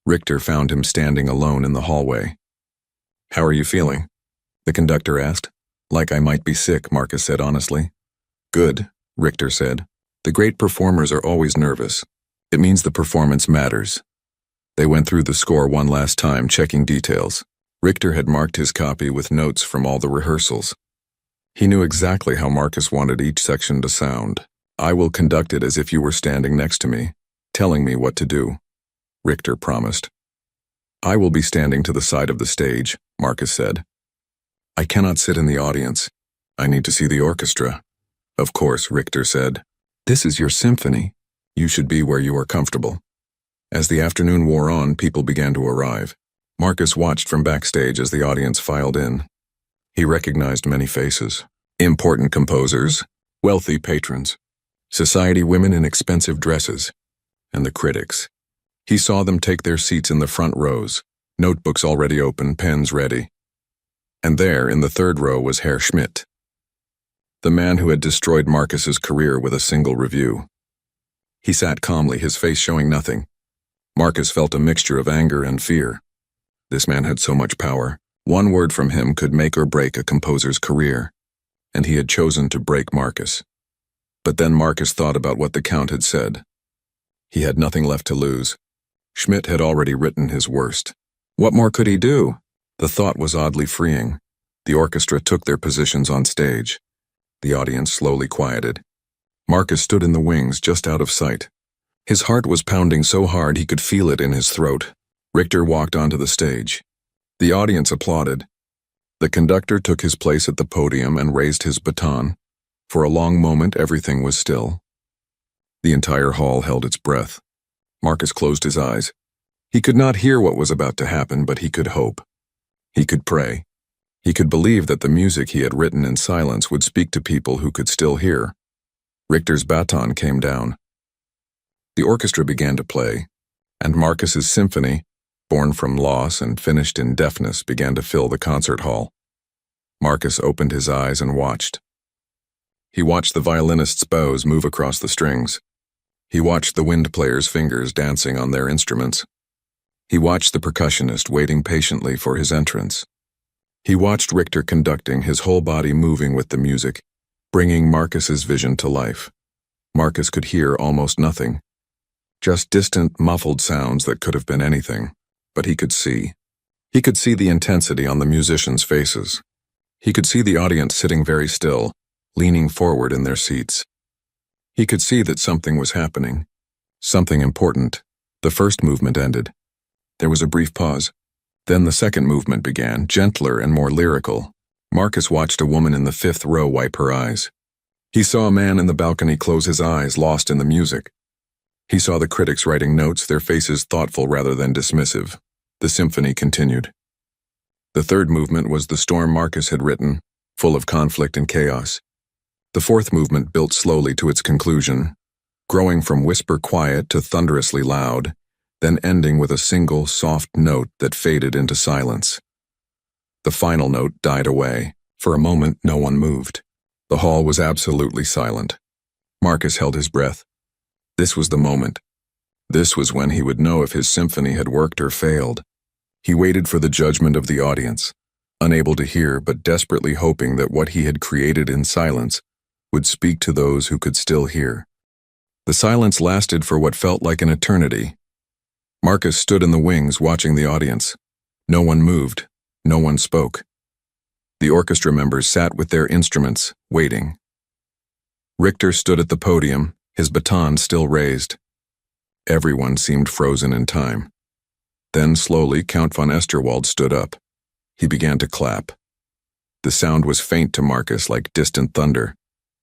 Richter found him standing alone in the hallway. "How are you feeling?" the conductor asked. "Like I might be sick," Marcus said honestly. "Good," Richter said. "The great performers are always nervous. It means the performance matters." They went through the score one last time, checking details. Richter had marked his copy with notes from all the rehearsals. He knew exactly how Marcus wanted each section to sound. "I will conduct it as if you were standing next to me, telling me what to do," Richter promised. "I will be standing to the side of the stage," Marcus said. "I cannot sit in the audience. I need to see the orchestra." Of course, Richter said. This is your symphony. You should be where you are comfortable. As the afternoon wore on, people began to arrive. Marcus watched from backstage as the audience filed in. He recognized many faces. Important composers, wealthy patrons, society women in expensive dresses, and the critics. He saw them take their seats in the front rows, notebooks already open, pens ready. And there, in the third row, was Herr Schmidt, the man who had destroyed Marcus's career with a single review. He sat calmly, his face showing nothing. Marcus felt a mixture of anger and fear. This man had so much power. One word from him could make or break a composer's career, and he had chosen to break Marcus. But then Marcus thought about what the Count had said. He had nothing left to lose. Schmidt had already written his worst. What more could he do? The thought was oddly freeing. The orchestra took their positions on stage. The audience slowly quieted. Marcus stood in the wings, just out of sight. His heart was pounding so hard he could feel it in his throat. Richter walked onto the stage. The audience applauded. The conductor took his place at the podium and raised his baton. For a long moment, everything was still. The entire hall held its breath. Marcus closed his eyes. He could not hear what was about to happen, but he could hope. He could pray. He could believe that the music he had written in silence would speak to people who could still hear. Richter's baton came down. The orchestra began to play, and Marcus's symphony, born from loss and finished in deafness, began to fill the concert hall. Marcus opened his eyes and watched. He watched the violinist's bows move across the strings. He watched the wind players' fingers dancing on their instruments. He watched the percussionist waiting patiently for his entrance. He watched Richter conducting, his whole body moving with the music, bringing Marcus's vision to life. Marcus could hear almost nothing. Just distant, muffled sounds that could have been anything. But he could see. He could see the intensity on the musicians' faces. He could see the audience sitting very still, leaning forward in their seats. He could see that something was happening. Something important. The first movement ended. There was a brief pause. Then the second movement began, gentler and more lyrical. Marcus watched a woman in the fifth row wipe her eyes. He saw a man in the balcony close his eyes, lost in the music. He saw the critics writing notes, their faces thoughtful rather than dismissive. The symphony continued. The third movement was the storm Marcus had written, full of conflict and chaos. The fourth movement built slowly to its conclusion, growing from whisper quiet to thunderously loud, then ending with a single, soft note that faded into silence. The final note died away. For a moment, no one moved. The hall was absolutely silent. Marcus held his breath. This was the moment. This was when he would know if his symphony had worked or failed. He waited for the judgment of the audience, unable to hear but desperately hoping that what he had created in silence would speak to those who could still hear. The silence lasted for what felt like an eternity. Marcus stood in the wings watching the audience. No one moved. No one spoke. The orchestra members sat with their instruments, waiting. Richter stood at the podium, his baton still raised. Everyone seemed frozen in time. Then slowly Count von Esterwald stood up. He began to clap. The sound was faint to Marcus like distant thunder,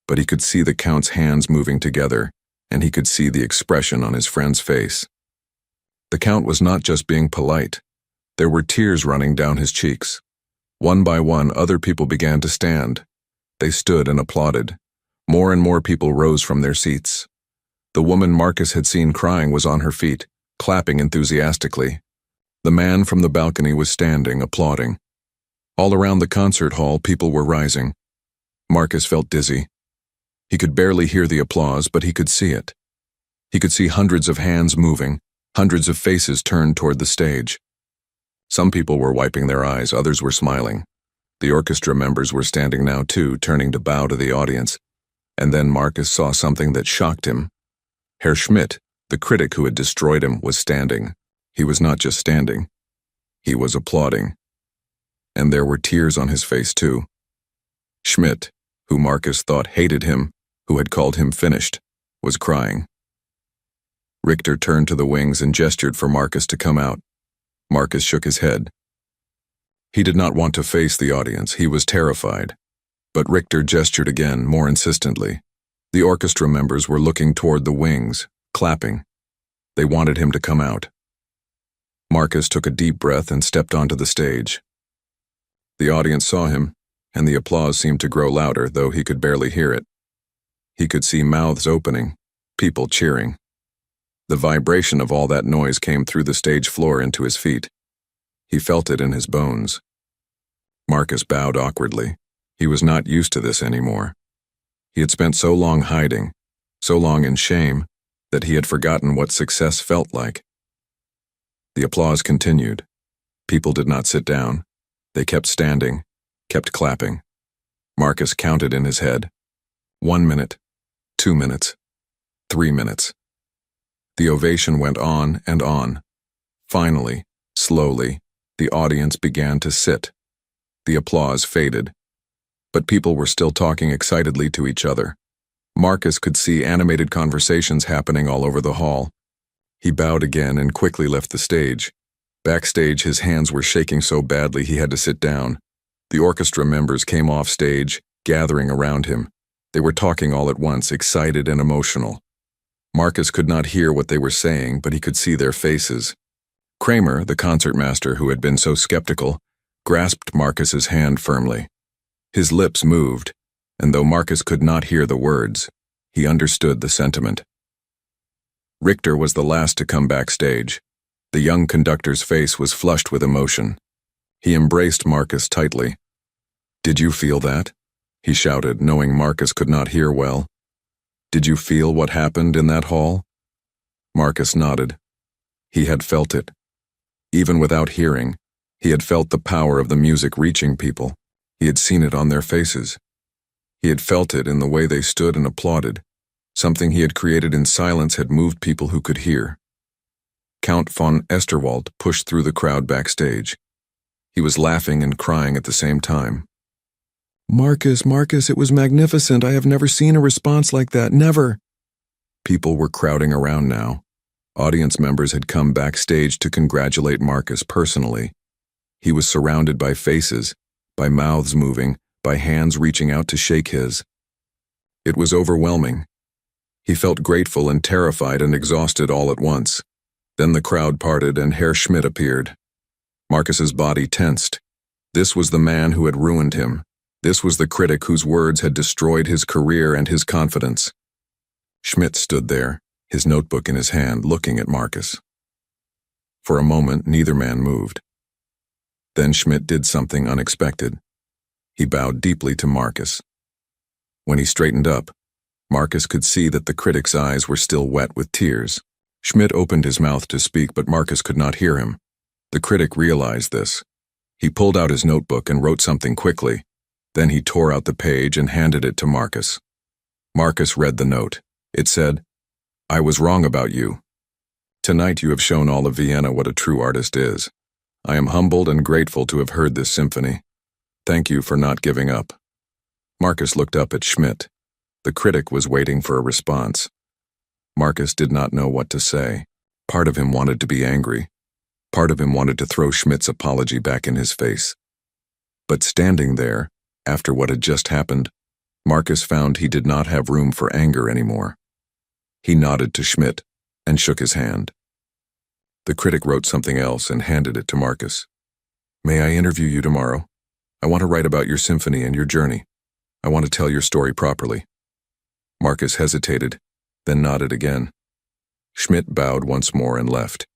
but he could see the Count's hands moving together, and he could see the expression on his friend's face. The Count was not just being polite. There were tears running down his cheeks. One by one, other people began to stand. They stood and applauded. More and more people rose from their seats. The woman Marcus had seen crying was on her feet, clapping enthusiastically. The man from the balcony was standing, applauding. All around the concert hall, people were rising. Marcus felt dizzy. He could barely hear the applause, but he could see it. He could see hundreds of hands moving, hundreds of faces turned toward the stage. Some people were wiping their eyes, others were smiling. The orchestra members were standing now too, turning to bow to the audience. And then Marcus saw something that shocked him. Herr Schmidt, the critic who had destroyed him, was standing. He was not just standing. He was applauding. And there were tears on his face too. Schmidt, who Marcus thought hated him, who had called him finished, was crying. Richter turned to the wings and gestured for Marcus to come out. Marcus shook his head. He did not want to face the audience. He was terrified. But Richter gestured again, more insistently. The orchestra members were looking toward the wings, clapping. They wanted him to come out. Marcus took a deep breath and stepped onto the stage. The audience saw him, and the applause seemed to grow louder, though he could barely hear it. He could see mouths opening, people cheering. The vibration of all that noise came through the stage floor into his feet. He felt it in his bones. Marcus bowed awkwardly. He was not used to this anymore. He had spent so long hiding, so long in shame, that he had forgotten what success felt like. The applause continued. People did not sit down. They kept standing, kept clapping. Marcus counted in his head. 1 minute, 2 minutes, 3 minutes. The ovation went on and on. Finally, slowly, the audience began to sit. The applause faded. But people were still talking excitedly to each other. Marcus could see animated conversations happening all over the hall. He bowed again and quickly left the stage. Backstage, his hands were shaking so badly he had to sit down. The orchestra members came off stage, gathering around him. They were talking all at once, excited and emotional. Marcus could not hear what they were saying, but he could see their faces. Kramer, the concertmaster who had been so skeptical, grasped Marcus's hand firmly. His lips moved, and though Marcus could not hear the words, he understood the sentiment. Richter was the last to come backstage. The young conductor's face was flushed with emotion. He embraced Marcus tightly. "Did you feel that?" he shouted, knowing Marcus could not hear well. "Did you feel what happened in that hall?" Marcus nodded. He had felt it. Even without hearing, he had felt the power of the music reaching people. He had seen it on their faces. He had felt it in the way they stood and applauded. Something he had created in silence had moved people who could hear. Count von Esterwald pushed through the crowd backstage. He was laughing and crying at the same time. Marcus, it was magnificent. I have never seen a response like that, never." People were crowding around now. Audience members had come backstage to congratulate Marcus personally. He was surrounded by faces, by mouths moving, by hands reaching out to shake his. It was overwhelming. He felt grateful and terrified and exhausted all at once. Then the crowd parted and Herr Schmidt appeared. Marcus's body tensed. This was the man who had ruined him. This was the critic whose words had destroyed his career and his confidence. Schmidt stood there, his notebook in his hand, looking at Marcus. For a moment, neither man moved. Then Schmidt did something unexpected. He bowed deeply to Marcus. When he straightened up, Marcus could see that the critic's eyes were still wet with tears. Schmidt opened his mouth to speak, but Marcus could not hear him. The critic realized this. He pulled out his notebook and wrote something quickly. Then he tore out the page and handed it to Marcus. Marcus read the note. It said, "I was wrong about you. Tonight you have shown all of Vienna what a true artist is. I am humbled and grateful to have heard this symphony. Thank you for not giving up." Marcus looked up at Schmidt. The critic was waiting for a response. Marcus did not know what to say. Part of him wanted to be angry. Part of him wanted to throw Schmidt's apology back in his face. But standing there, after what had just happened, Marcus found he did not have room for anger anymore. He nodded to Schmidt and shook his hand. The critic wrote something else and handed it to Marcus. "May I interview you tomorrow? I want to write about your symphony and your journey. I want to tell your story properly." Marcus hesitated, then nodded again. Schmidt bowed once more and left.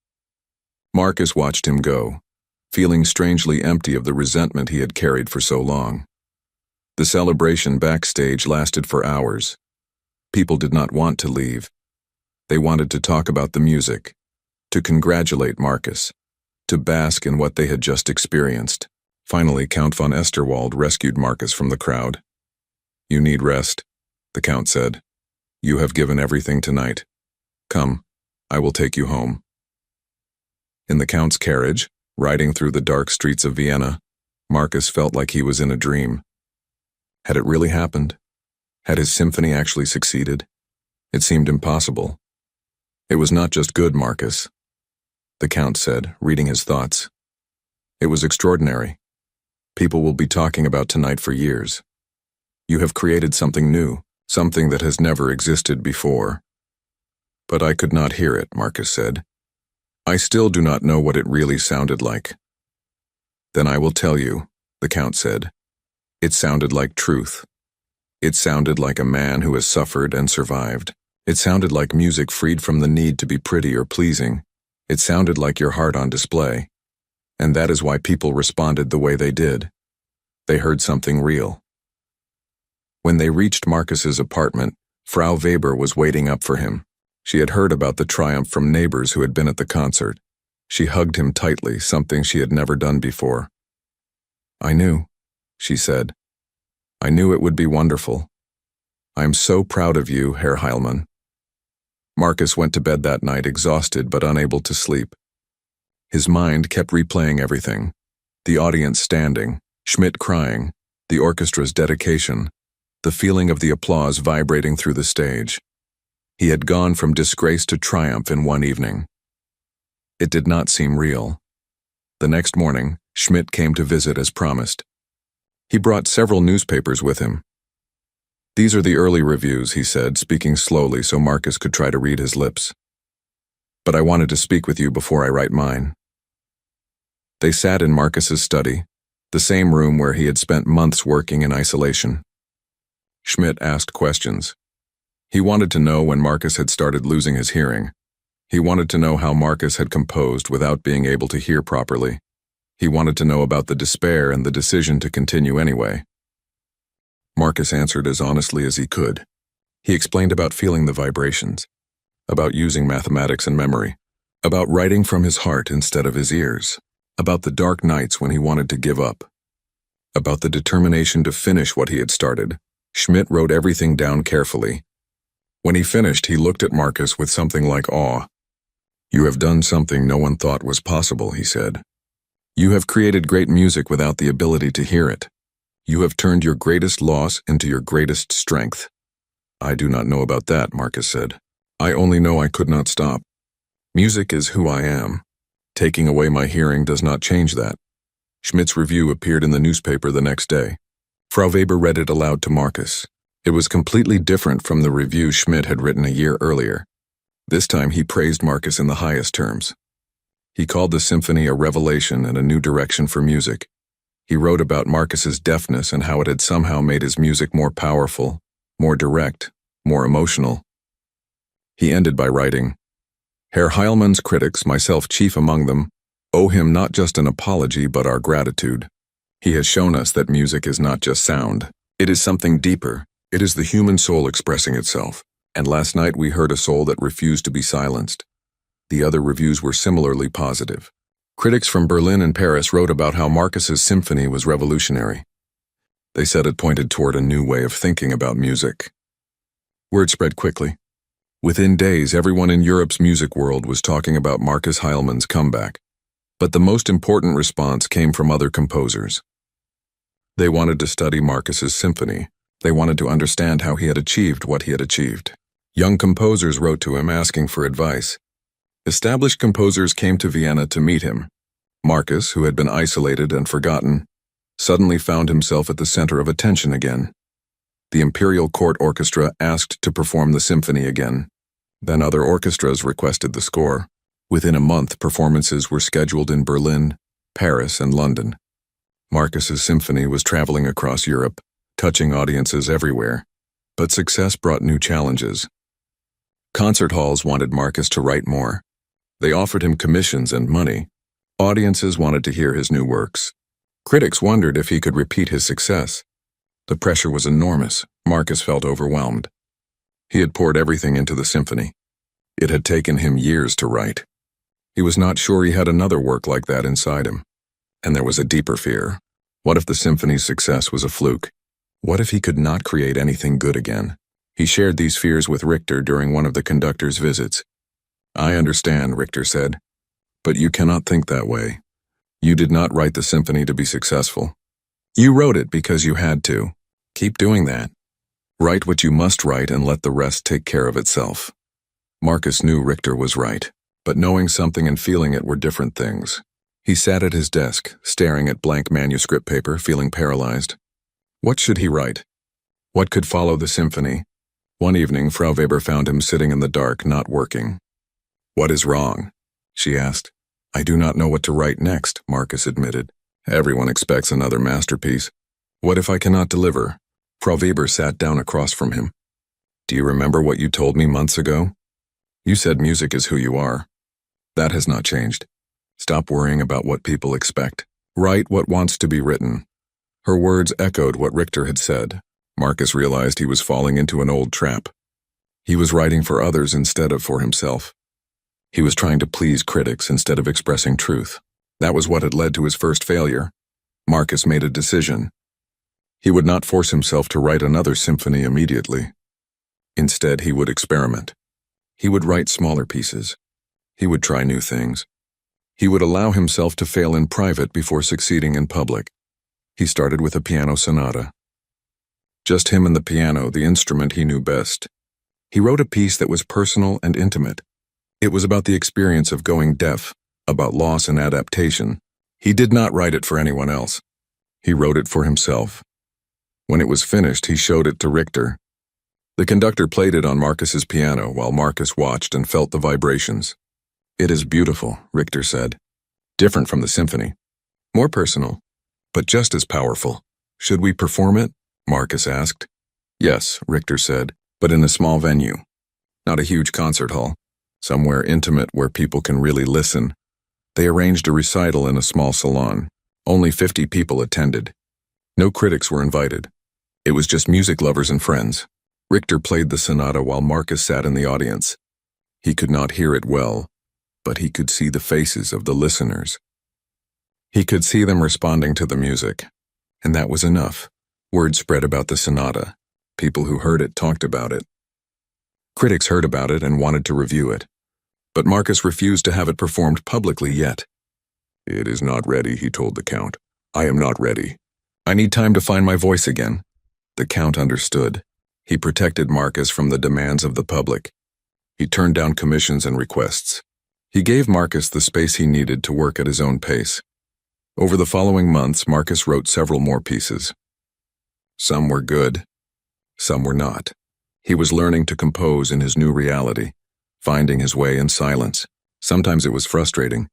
Marcus watched him go, feeling strangely empty of the resentment he had carried for so long. The celebration backstage lasted for hours. People did not want to leave. They wanted to talk about the music, to congratulate Marcus, to bask in what they had just experienced. Finally, Count von Esterwald rescued Marcus from the crowd. "You need rest," the Count said. "You have given everything tonight. Come, I will take you home." In the Count's carriage, riding through the dark streets of Vienna, Marcus felt like he was in a dream. Had it really happened? Had his symphony actually succeeded? It seemed impossible. "It was not just good, Marcus," the Count said, reading his thoughts. "It was extraordinary. People will be talking about tonight for years. You have created something new, something that has never existed before. But I could not hear it, Marcus said. I still do not know what it really sounded like. Then I will tell you, the Count said. It sounded like truth. It sounded like a man who has suffered and survived. It sounded like music freed from the need to be pretty or pleasing. It sounded like your heart on display. And that is why people responded the way they did. They heard something real. When they reached Marcus's apartment, Frau Weber was waiting up for him. She had heard about the triumph from neighbors who had been at the concert. She hugged him tightly, something she had never done before. I knew, she said. I knew it would be wonderful. I am so proud of you, Herr Heilmann. Marcus went to bed that night exhausted but unable to sleep. His mind kept replaying everything. The audience standing, Schmidt crying, the orchestra's dedication, the feeling of the applause vibrating through the stage. He had gone from disgrace to triumph in one evening. It did not seem real. The next morning, Schmidt came to visit as promised. He brought several newspapers with him. These are the early reviews, he said, speaking slowly so Marcus could try to read his lips. But I wanted to speak with you before I write mine. They sat in Marcus's study, the same room where he had spent months working in isolation. Schmidt asked questions. He wanted to know when Marcus had started losing his hearing. He wanted to know how Marcus had composed without being able to hear properly. He wanted to know about the despair and the decision to continue anyway. Marcus answered as honestly as he could. He explained about feeling the vibrations, about using mathematics and memory, about writing from his heart instead of his ears, about the dark nights when he wanted to give up, about the determination to finish what he had started. Schmidt wrote everything down carefully. When he finished, he looked at Marcus with something like awe. You have done something no one thought was possible, he said. You have created great music without the ability to hear it. You have turned your greatest loss into your greatest strength. I do not know about that, Marcus said. I only know I could not stop. Music is who I am. Taking away my hearing does not change that. Schmidt's review appeared in the newspaper the next day. Frau Weber read it aloud to Marcus. It was completely different from the review Schmidt had written a year earlier. This time he praised Marcus in the highest terms. He called the symphony a revelation and a new direction for music. He wrote about Marcus's deafness and how it had somehow made his music more powerful, more direct, more emotional. He ended by writing, Herr Heilmann's critics, myself chief among them, owe him not just an apology but our gratitude. He has shown us that music is not just sound. It is something deeper. It is the human soul expressing itself. And last night we heard a soul that refused to be silenced. The other reviews were similarly positive. Critics from Berlin and Paris wrote about how Marcus's symphony was revolutionary. They said it pointed toward a new way of thinking about music. Word spread quickly. Within days, everyone in Europe's music world was talking about Marcus Heilmann's comeback. But the most important response came from other composers. They wanted to study Marcus's symphony. They wanted to understand how he had achieved what he had achieved. Young composers wrote to him asking for advice. Established composers came to Vienna to meet him. Marcus, who had been isolated and forgotten, suddenly found himself at the center of attention again. The Imperial Court Orchestra asked to perform the symphony again. Then other orchestras requested the score. Within a month, performances were scheduled in Berlin, Paris, and London. Marcus's symphony was traveling across Europe, touching audiences everywhere. But success brought new challenges. Concert halls wanted Marcus to write more. They offered him commissions and money. Audiences wanted to hear his new works. Critics wondered if he could repeat his success. The pressure was enormous. Marcus felt overwhelmed. He had poured everything into the symphony. It had taken him years to write. He was not sure he had another work like that inside him. And there was a deeper fear. What if the symphony's success was a fluke? What if he could not create anything good again? He shared these fears with Richter during one of the conductor's visits. I understand, Richter said. But you cannot think that way. You did not write the symphony to be successful. You wrote it because you had to. Keep doing that. Write what you must write and let the rest take care of itself. Marcus knew Richter was right, but knowing something and feeling it were different things. He sat at his desk, staring at blank manuscript paper, feeling paralyzed. What should he write? What could follow the symphony? One evening, Frau Weber found him sitting in the dark, not working. "What is wrong?" she asked. "I do not know what to write next," Marcus admitted. "Everyone expects another masterpiece. What if I cannot deliver?" Frau Weber sat down across from him. "Do you remember what you told me months ago? You said music is who you are. That has not changed. Stop worrying about what people expect. Write what wants to be written." Her words echoed what Richter had said. Marcus realized he was falling into an old trap. He was writing for others instead of for himself. He was trying to please critics instead of expressing truth. That was what had led to his first failure. Marcus made a decision. He would not force himself to write another symphony immediately. Instead, he would experiment. He would write smaller pieces. He would try new things. He would allow himself to fail in private before succeeding in public. He started with a piano sonata. Just him and the piano, the instrument he knew best. He wrote a piece that was personal and intimate. It was about the experience of going deaf, about loss and adaptation. He did not write it for anyone else. He wrote it for himself. When it was finished, he showed it to Richter. The conductor played it on Marcus's piano while Marcus watched and felt the vibrations. "It is beautiful," Richter said. "Different from the symphony. More personal, but just as powerful. Should we perform it?" Marcus asked. "Yes," Richter said, "but in a small venue. Not a huge concert hall. Somewhere intimate where people can really listen." They arranged a recital in a small salon. Only 50 people attended. No critics were invited. It was just music lovers and friends. Richter played the sonata while Marcus sat in the audience. He could not hear it well, but he could see the faces of the listeners. He could see them responding to the music, and that was enough. Word spread about the sonata. People who heard it talked about it. Critics heard about it and wanted to review it. But Marcus refused to have it performed publicly yet. "It is not ready," he told the Count. "I am not ready. I need time to find my voice again." The Count understood. He protected Marcus from the demands of the public. He turned down commissions and requests. He gave Marcus the space he needed to work at his own pace. Over the following months, Marcus wrote several more pieces. Some were good. Some were not. He was learning to compose in his new reality, finding his way in silence. Sometimes it was frustrating.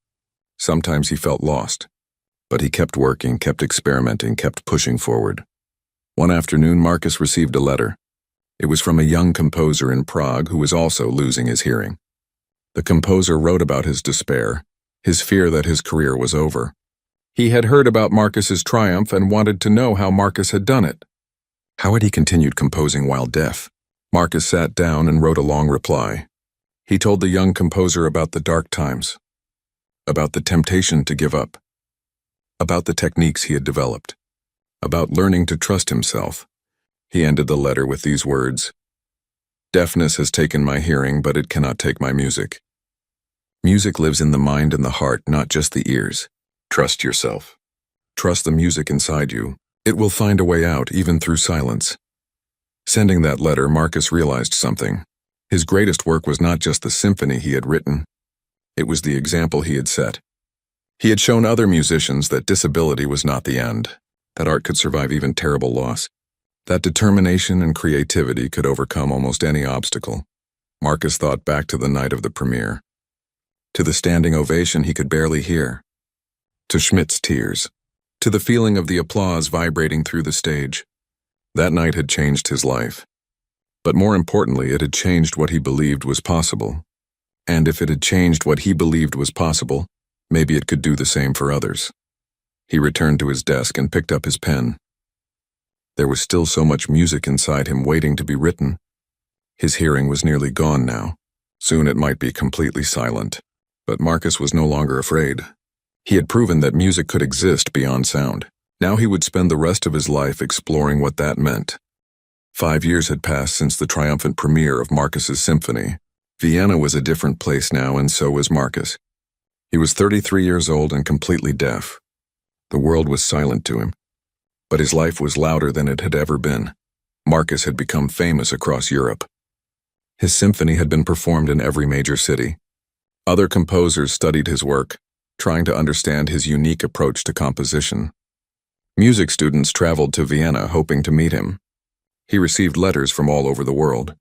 Sometimes he felt lost. But he kept working, kept experimenting, kept pushing forward. One afternoon, Marcus received a letter. It was from a young composer in Prague who was also losing his hearing. The composer wrote about his despair, his fear that his career was over. He had heard about Marcus's triumph and wanted to know how Marcus had done it. How had he continued composing while deaf? Marcus sat down and wrote a long reply. He told the young composer about the dark times, about the temptation to give up, about the techniques he had developed, about learning to trust himself. He ended the letter with these words: "Deafness has taken my hearing, but it cannot take my music. Music lives in the mind and the heart, not just the ears. Trust yourself. Trust the music inside you. It will find a way out, even through silence." Sending that letter, Marcus realized something. His greatest work was not just the symphony he had written. It was the example he had set. He had shown other musicians that disability was not the end, that art could survive even terrible loss, that determination and creativity could overcome almost any obstacle. Marcus thought back to the night of the premiere, to the standing ovation he could barely hear, to Schmidt's tears, to the feeling of the applause vibrating through the stage. That night had changed his life. But more importantly, it had changed what he believed was possible. And if it had changed what he believed was possible, maybe it could do the same for others. He returned to his desk and picked up his pen. There was still so much music inside him waiting to be written. His hearing was nearly gone now. Soon it might be completely silent. But Marcus was no longer afraid. He had proven that music could exist beyond sound. Now he would spend the rest of his life exploring what that meant. 5 years had passed since the triumphant premiere of Marcus's symphony. Vienna was a different place now, and so was Marcus. He was 33 years old and completely deaf. The world was silent to him. But his life was louder than it had ever been. Marcus had become famous across Europe. His symphony had been performed in every major city. Other composers studied his work, trying to understand his unique approach to composition. Music students traveled to Vienna hoping to meet him. He received letters from all over the world.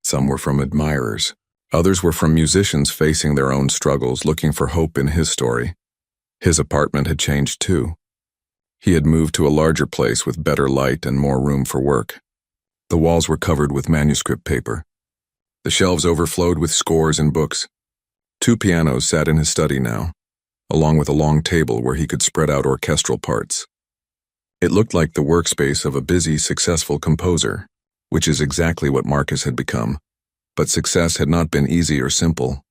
Some were from admirers. Others were from musicians facing their own struggles, looking for hope in his story. His apartment had changed too. He had moved to a larger place with better light and more room for work. The walls were covered with manuscript paper. The shelves overflowed with scores and books. 2 pianos sat in his study now, along with a long table where he could spread out orchestral parts. It looked like the workspace of a busy, successful composer, which is exactly what Marcus had become. But success had not been easy or simple.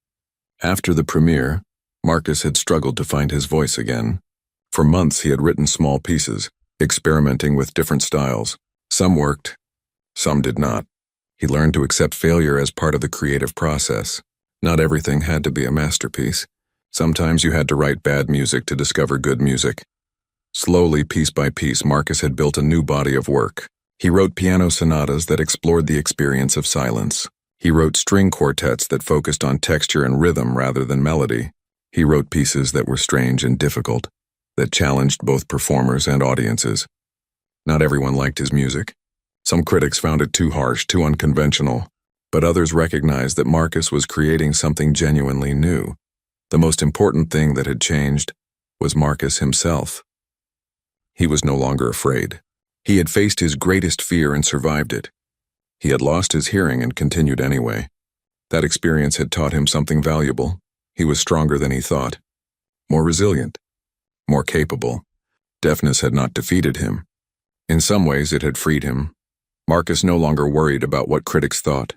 After the premiere, Marcus had struggled to find his voice again. For months he had written small pieces, experimenting with different styles. Some worked, some did not. He learned to accept failure as part of the creative process. Not everything had to be a masterpiece. Sometimes you had to write bad music to discover good music. Slowly, piece by piece, Marcus had built a new body of work. He wrote piano sonatas that explored the experience of silence. He wrote string quartets that focused on texture and rhythm rather than melody. He wrote pieces that were strange and difficult, that challenged both performers and audiences. Not everyone liked his music. Some critics found it too harsh, too unconventional, but others recognized that Marcus was creating something genuinely new. The most important thing that had changed was Marcus himself. He was no longer afraid. He had faced his greatest fear and survived it. He had lost his hearing and continued anyway. That experience had taught him something valuable. He was stronger than he thought, more resilient, more capable. Deafness had not defeated him. In some ways, it had freed him. Marcus no longer worried about what critics thought.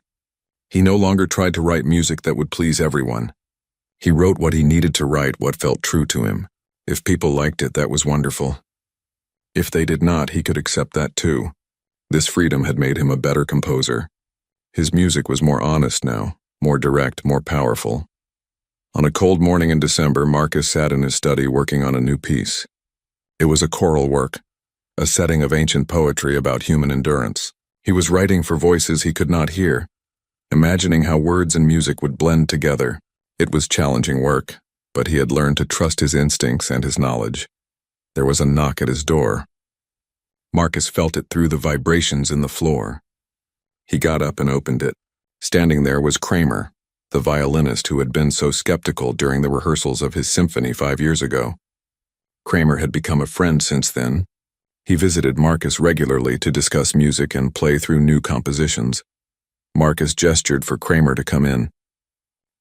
He no longer tried to write music that would please everyone. He wrote what he needed to write, what felt true to him. If people liked it, that was wonderful. If they did not, he could accept that too. This freedom had made him a better composer. His music was more honest now, more direct, more powerful. On a cold morning in December, Marcus sat in his study working on a new piece. It was a choral work, a setting of ancient poetry about human endurance. He was writing for voices he could not hear, imagining how words and music would blend together. It was challenging work, but he had learned to trust his instincts and his knowledge. There was a knock at his door. Marcus felt it through the vibrations in the floor. He got up and opened it. Standing there was Kramer, the violinist who had been so skeptical during the rehearsals of his symphony 5 years ago. Kramer had become a friend since then. He visited Marcus regularly to discuss music and play through new compositions. Marcus gestured for Kramer to come in.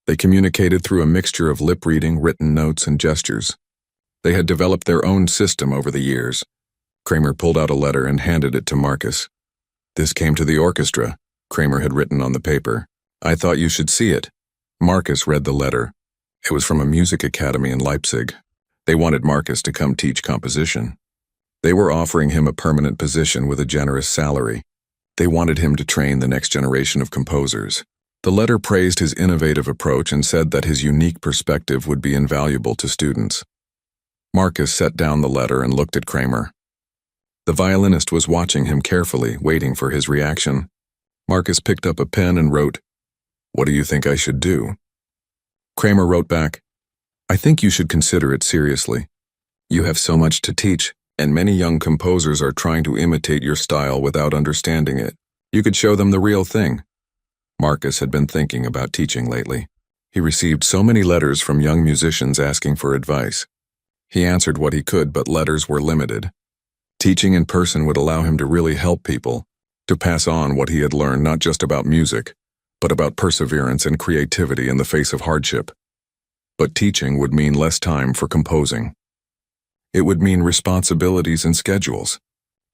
They communicated through a mixture of lip reading, written notes, and gestures. They had developed their own system over the years. Kramer pulled out a letter and handed it to Marcus. "This came to the orchestra," Kramer had written on the paper. "I thought you should see it." Marcus read the letter. It was from a music academy in Leipzig. They wanted Marcus to come teach composition. They were offering him a permanent position with a generous salary. They wanted him to train the next generation of composers. The letter praised his innovative approach and said that his unique perspective would be invaluable to students. Marcus set down the letter and looked at Kramer. The violinist was watching him carefully, waiting for his reaction. Marcus picked up a pen and wrote, "What do you think I should do?" Kramer wrote back, "I think you should consider it seriously. You have so much to teach, and many young composers are trying to imitate your style without understanding it. You could show them the real thing." Marcus had been thinking about teaching lately. He received so many letters from young musicians asking for advice. He answered what he could, but letters were limited. Teaching in person would allow him to really help people, to pass on what he had learned not just about music, but about perseverance and creativity in the face of hardship. But teaching would mean less time for composing. It would mean responsibilities and schedules.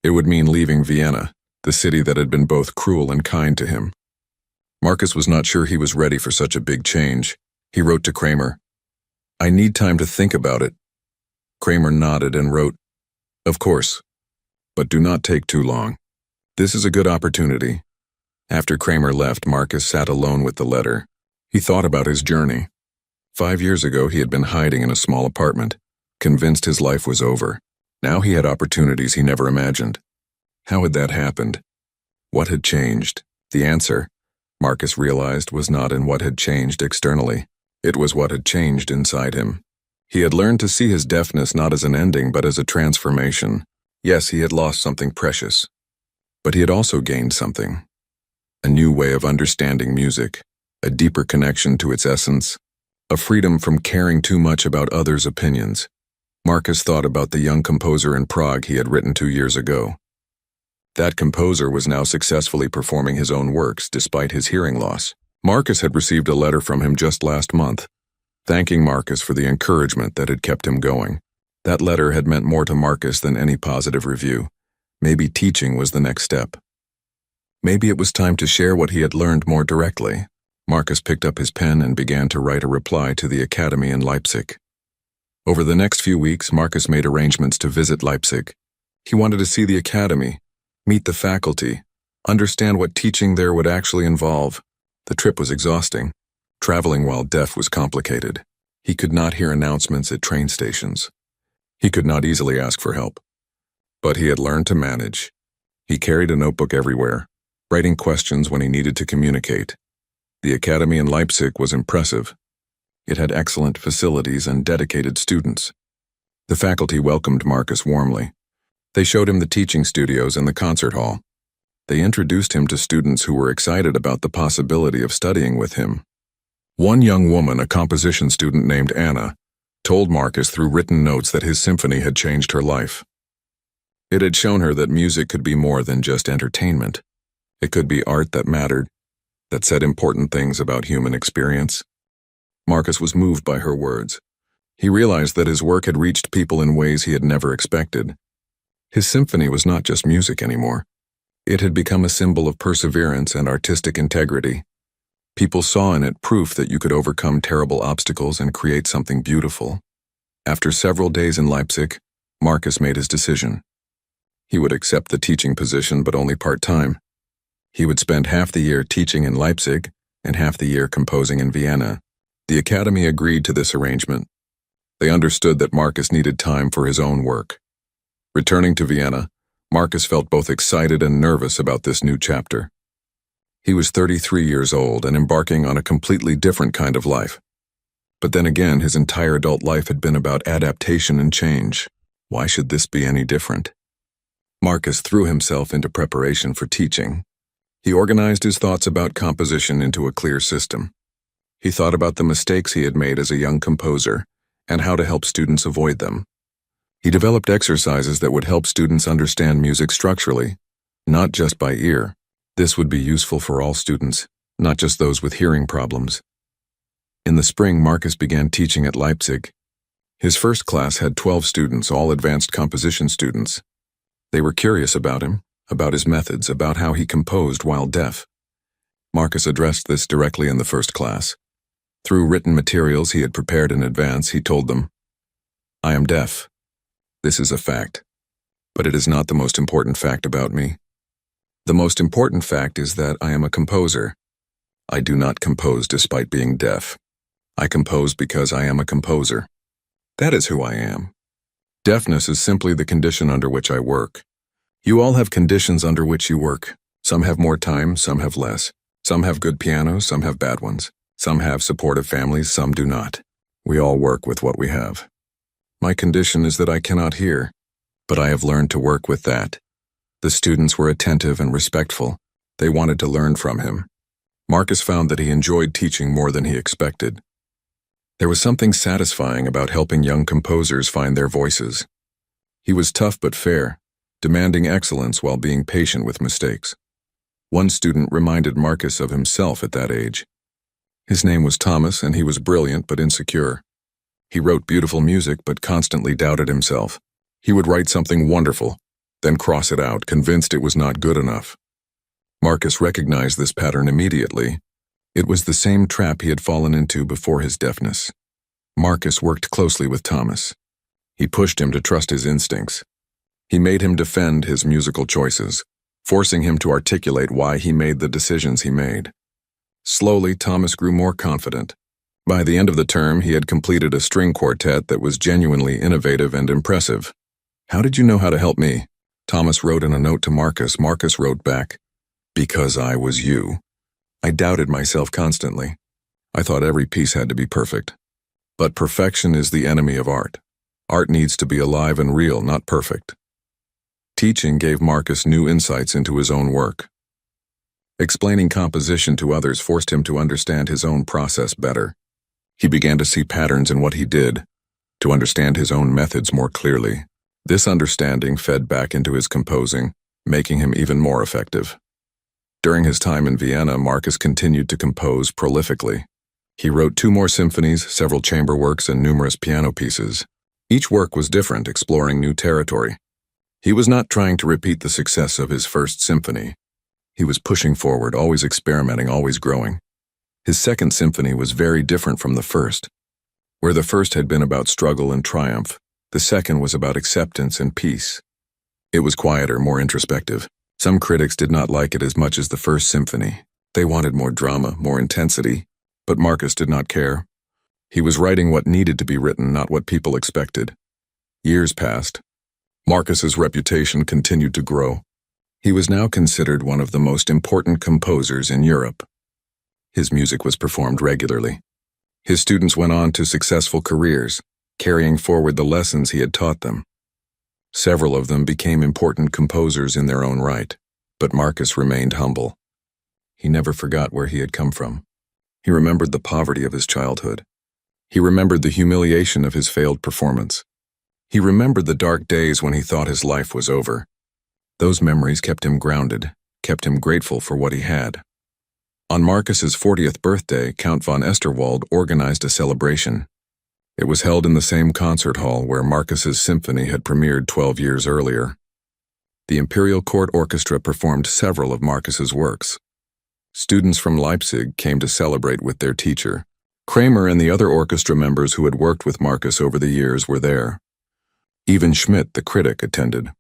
It would mean leaving Vienna, the city that had been both cruel and kind to him. Marcus was not sure he was ready for such a big change. He wrote to Kramer, "I need time to think about it." Kramer nodded and wrote, "Of course, but do not take too long. This is a good opportunity." After Kramer left, Marcus sat alone with the letter. He thought about his journey. 5 years ago, he had been hiding in a small apartment, convinced his life was over. Now he had opportunities he never imagined. How had that happened? What had changed? The answer, Marcus realized, was not in what had changed externally. It was what had changed inside him. He had learned to see his deafness not as an ending but as a transformation. Yes, he had lost something precious, but he had also gained something. a new way of understanding music, a deeper connection to its essence, a freedom from caring too much about others' opinions. Marcus thought about the young composer in Prague he had written 2 years ago. That composer was now successfully performing his own works despite his hearing loss. Marcus had received a letter from him just last month, thanking Marcus for the encouragement that had kept him going. That letter had meant more to Marcus than any positive review. Maybe teaching was the next step. Maybe it was time to share what he had learned more directly. Marcus picked up his pen and began to write a reply to the academy in Leipzig. Over the next few weeks, Marcus made arrangements to visit Leipzig. He wanted to see the academy, meet the faculty, understand what teaching there would actually involve. The trip was exhausting. Traveling while deaf was complicated. He could not hear announcements at train stations. He could not easily ask for help. But he had learned to manage. He carried a notebook everywhere, writing questions when he needed to communicate. The academy in Leipzig was impressive. It had excellent facilities and dedicated students. The faculty welcomed Marcus warmly. They showed him the teaching studios and the concert hall. They introduced him to students who were excited about the possibility of studying with him. One young woman, a composition student named Anna, told Marcus through written notes that his symphony had changed her life. It had shown her that music could be more than just entertainment. It could be art that mattered, that said important things about human experience. Marcus was moved by her words. He realized that his work had reached people in ways he had never expected. His symphony was not just music anymore. It had become a symbol of perseverance and artistic integrity. People saw in it proof that you could overcome terrible obstacles and create something beautiful. After several days in Leipzig, Marcus made his decision. He would accept the teaching position, but only part-time. He would spend half the year teaching in Leipzig and half the year composing in Vienna. The academy agreed to this arrangement. They understood that Marcus needed time for his own work. Returning to Vienna, Marcus felt both excited and nervous about this new chapter. He was 33 years old and embarking on a completely different kind of life. But then again, his entire adult life had been about adaptation and change. Why should this be any different? Marcus threw himself into preparation for teaching. He organized his thoughts about composition into a clear system. He thought about the mistakes he had made as a young composer and how to help students avoid them. He developed exercises that would help students understand music structurally, not just by ear. This would be useful for all students, not just those with hearing problems. In the spring, Marcus began teaching at Leipzig. His first class had 12 students, all advanced composition students. They were curious about him, about his methods, about how he composed while deaf. Marcus addressed this directly in the first class. Through written materials he had prepared in advance, he told them, "I am deaf. This is a fact, but it is not the most important fact about me. The most important fact is that I am a composer. I do not compose despite being deaf. I compose because I am a composer. That is who I am. Deafness is simply the condition under which I work. You all have conditions under which you work. Some have more time, some have less. Some have good pianos, some have bad ones. Some have supportive families, some do not. We all work with what we have. My condition is that I cannot hear, but I have learned to work with that." The students were attentive and respectful. They wanted to learn from him. Marcus found that he enjoyed teaching more than he expected. There was something satisfying about helping young composers find their voices. He was tough but fair, demanding excellence while being patient with mistakes. One student reminded Marcus of himself at that age. His name was Thomas, and he was brilliant but insecure. He wrote beautiful music but constantly doubted himself. He would write something wonderful, then cross it out, convinced it was not good enough. Marcus recognized this pattern immediately. It was the same trap he had fallen into before his deafness. Marcus worked closely with Thomas. He pushed him to trust his instincts. He made him defend his musical choices, forcing him to articulate why he made the decisions he made. Slowly, Thomas grew more confident. By the end of the term, he had completed a string quartet that was genuinely innovative and impressive. "How did you know how to help me?" Thomas wrote in a note to Marcus. Marcus wrote back, "Because I was you. I doubted myself constantly. I thought every piece had to be perfect. But perfection is the enemy of art. Art needs to be alive and real, not perfect." Teaching gave Marcus new insights into his own work. Explaining composition to others forced him to understand his own process better. He began to see patterns in what he did, to understand his own methods more clearly. This understanding fed back into his composing, making him even more effective. During his time in Vienna, Marcus continued to compose prolifically. He wrote 2 more symphonies, several chamber works, and numerous piano pieces. Each work was different, exploring new territory. He was not trying to repeat the success of his first symphony. He was pushing forward, always experimenting, always growing. His second symphony was very different from the first. Where the first had been about struggle and triumph, the second was about acceptance and peace. It was quieter, more introspective. Some critics did not like it as much as the first symphony. They wanted more drama, more intensity. But Marcus did not care. He was writing what needed to be written, not what people expected. Years passed. Marcus's reputation continued to grow. He was now considered one of the most important composers in Europe. His music was performed regularly. His students went on to successful careers, carrying forward the lessons he had taught them. Several of them became important composers in their own right, but Marcus remained humble. He never forgot where he had come from. He remembered the poverty of his childhood. He remembered the humiliation of his failed performance. He remembered the dark days when he thought his life was over. Those memories kept him grounded, kept him grateful for what he had. On Marcus's 40th birthday, Count von Esterwald organized a celebration. It was held in the same concert hall where Marcus's symphony had premiered 12 years earlier. The Imperial Court Orchestra performed several of Marcus's works. Students from Leipzig came to celebrate with their teacher. Kramer and the other orchestra members who had worked with Marcus over the years were there. Even Schmidt, the critic, attended.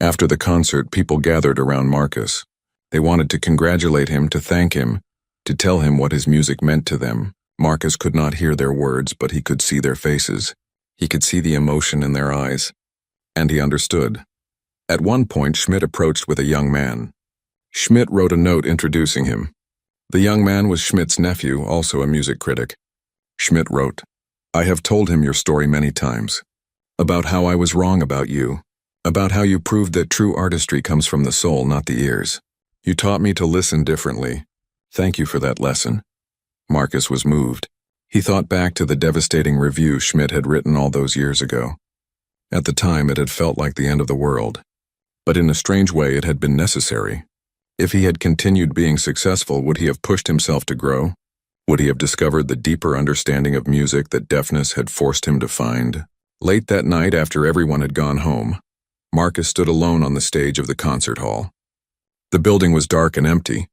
After the concert, people gathered around Marcus. They wanted to congratulate him, to thank him, to tell him what his music meant to them. Marcus could not hear their words, but he could see their faces. He could see the emotion in their eyes. And he understood. At one point, Schmidt approached with a young man. Schmidt wrote a note introducing him. The young man was Schmidt's nephew, also a music critic. Schmidt wrote, "I have told him your story many times, about how I was wrong about you, about how you proved that true artistry comes from the soul, not the ears. You taught me to listen differently. Thank you for that lesson." Marcus was moved. He thought back to the devastating review Schmidt had written all those years ago. At the time, it had felt like the end of the world. But in a strange way, it had been necessary. If he had continued being successful, would he have pushed himself to grow? Would he have discovered the deeper understanding of music that deafness had forced him to find? Late that night, after everyone had gone home, Marcus stood alone on the stage of the concert hall. The building was dark and empty.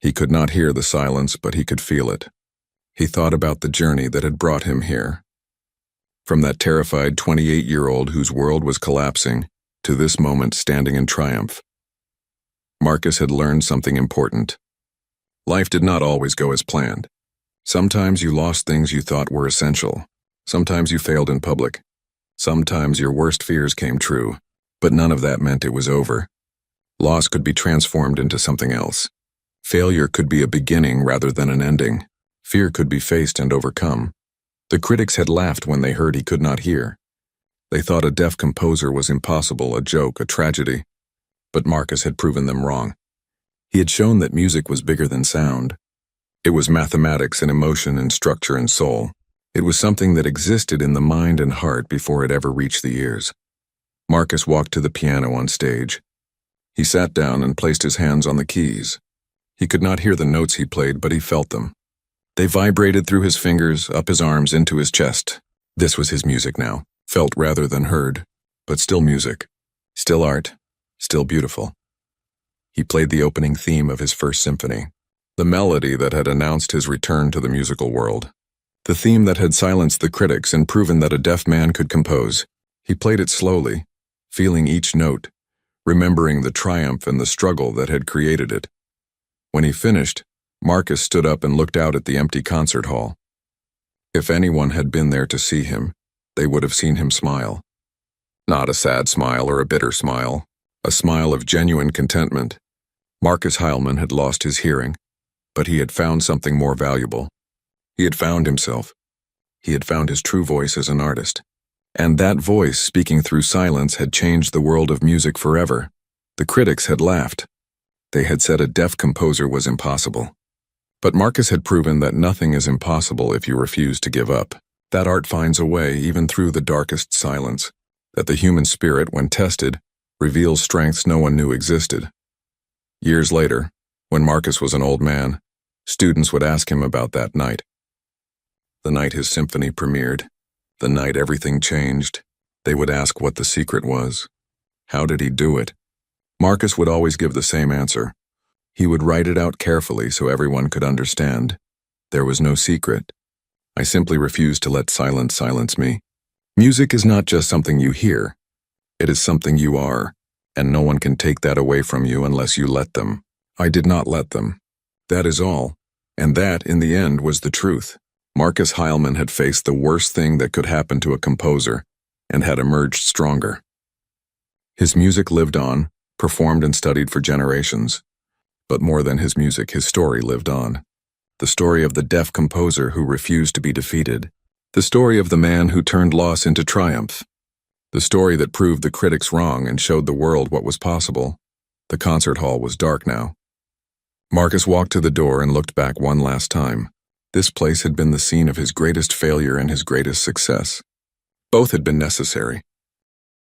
He could not hear the silence, but he could feel it. He thought about the journey that had brought him here. From that terrified 28-year-old whose world was collapsing, to this moment standing in triumph. Marcus had learned something important. Life did not always go as planned. Sometimes you lost things you thought were essential. Sometimes you failed in public. Sometimes your worst fears came true, but none of that meant it was over. Loss could be transformed into something else. Failure could be a beginning rather than an ending. Fear could be faced and overcome. The critics had laughed when they heard he could not hear. They thought a deaf composer was impossible, a joke, a tragedy. But Marcus had proven them wrong. He had shown that music was bigger than sound. It was mathematics and emotion and structure and soul. It was something that existed in the mind and heart before it ever reached the ears. Marcus walked to the piano on stage. He sat down and placed his hands on the keys. He could not hear the notes he played, but he felt them. They vibrated through his fingers, up his arms, into his chest. This was his music now, felt rather than heard, but still music, still art, still beautiful. He played the opening theme of his first symphony, the melody that had announced his return to the musical world, the theme that had silenced the critics and proven that a deaf man could compose. He played it slowly, feeling each note, remembering the triumph and the struggle that had created it. When he finished, Marcus stood up and looked out at the empty concert hall. If anyone had been there to see him, they would have seen him smile. Not a sad smile or a bitter smile, a smile of genuine contentment. Marcus Heilmann had lost his hearing, but he had found something more valuable. He had found himself. He had found his true voice as an artist. And that voice, speaking through silence, had changed the world of music forever. The critics had laughed. They had said a deaf composer was impossible. But Marcus had proven that nothing is impossible if you refuse to give up. That art finds a way even through the darkest silence, that the human spirit, when tested, reveals strengths no one knew existed. Years later, when Marcus was an old man, students would ask him about that night. The night his symphony premiered, the night everything changed. They would ask what the secret was. How did he do it? Marcus would always give the same answer. He would write it out carefully so everyone could understand. There was no secret. I simply refused to let silence silence me. Music is not just something you hear. It is something you are, and no one can take that away from you unless you let them. I did not let them. That is all. And that, in the end, was the truth. Marcus Heilmann had faced the worst thing that could happen to a composer, and had emerged stronger. His music lived on, performed and studied for generations. But more than his music, his story lived on. The story of the deaf composer who refused to be defeated. The story of the man who turned loss into triumph. The story that proved the critics wrong and showed the world what was possible. The concert hall was dark now. Marcus walked to the door and looked back one last time. This place had been the scene of his greatest failure and his greatest success. Both had been necessary.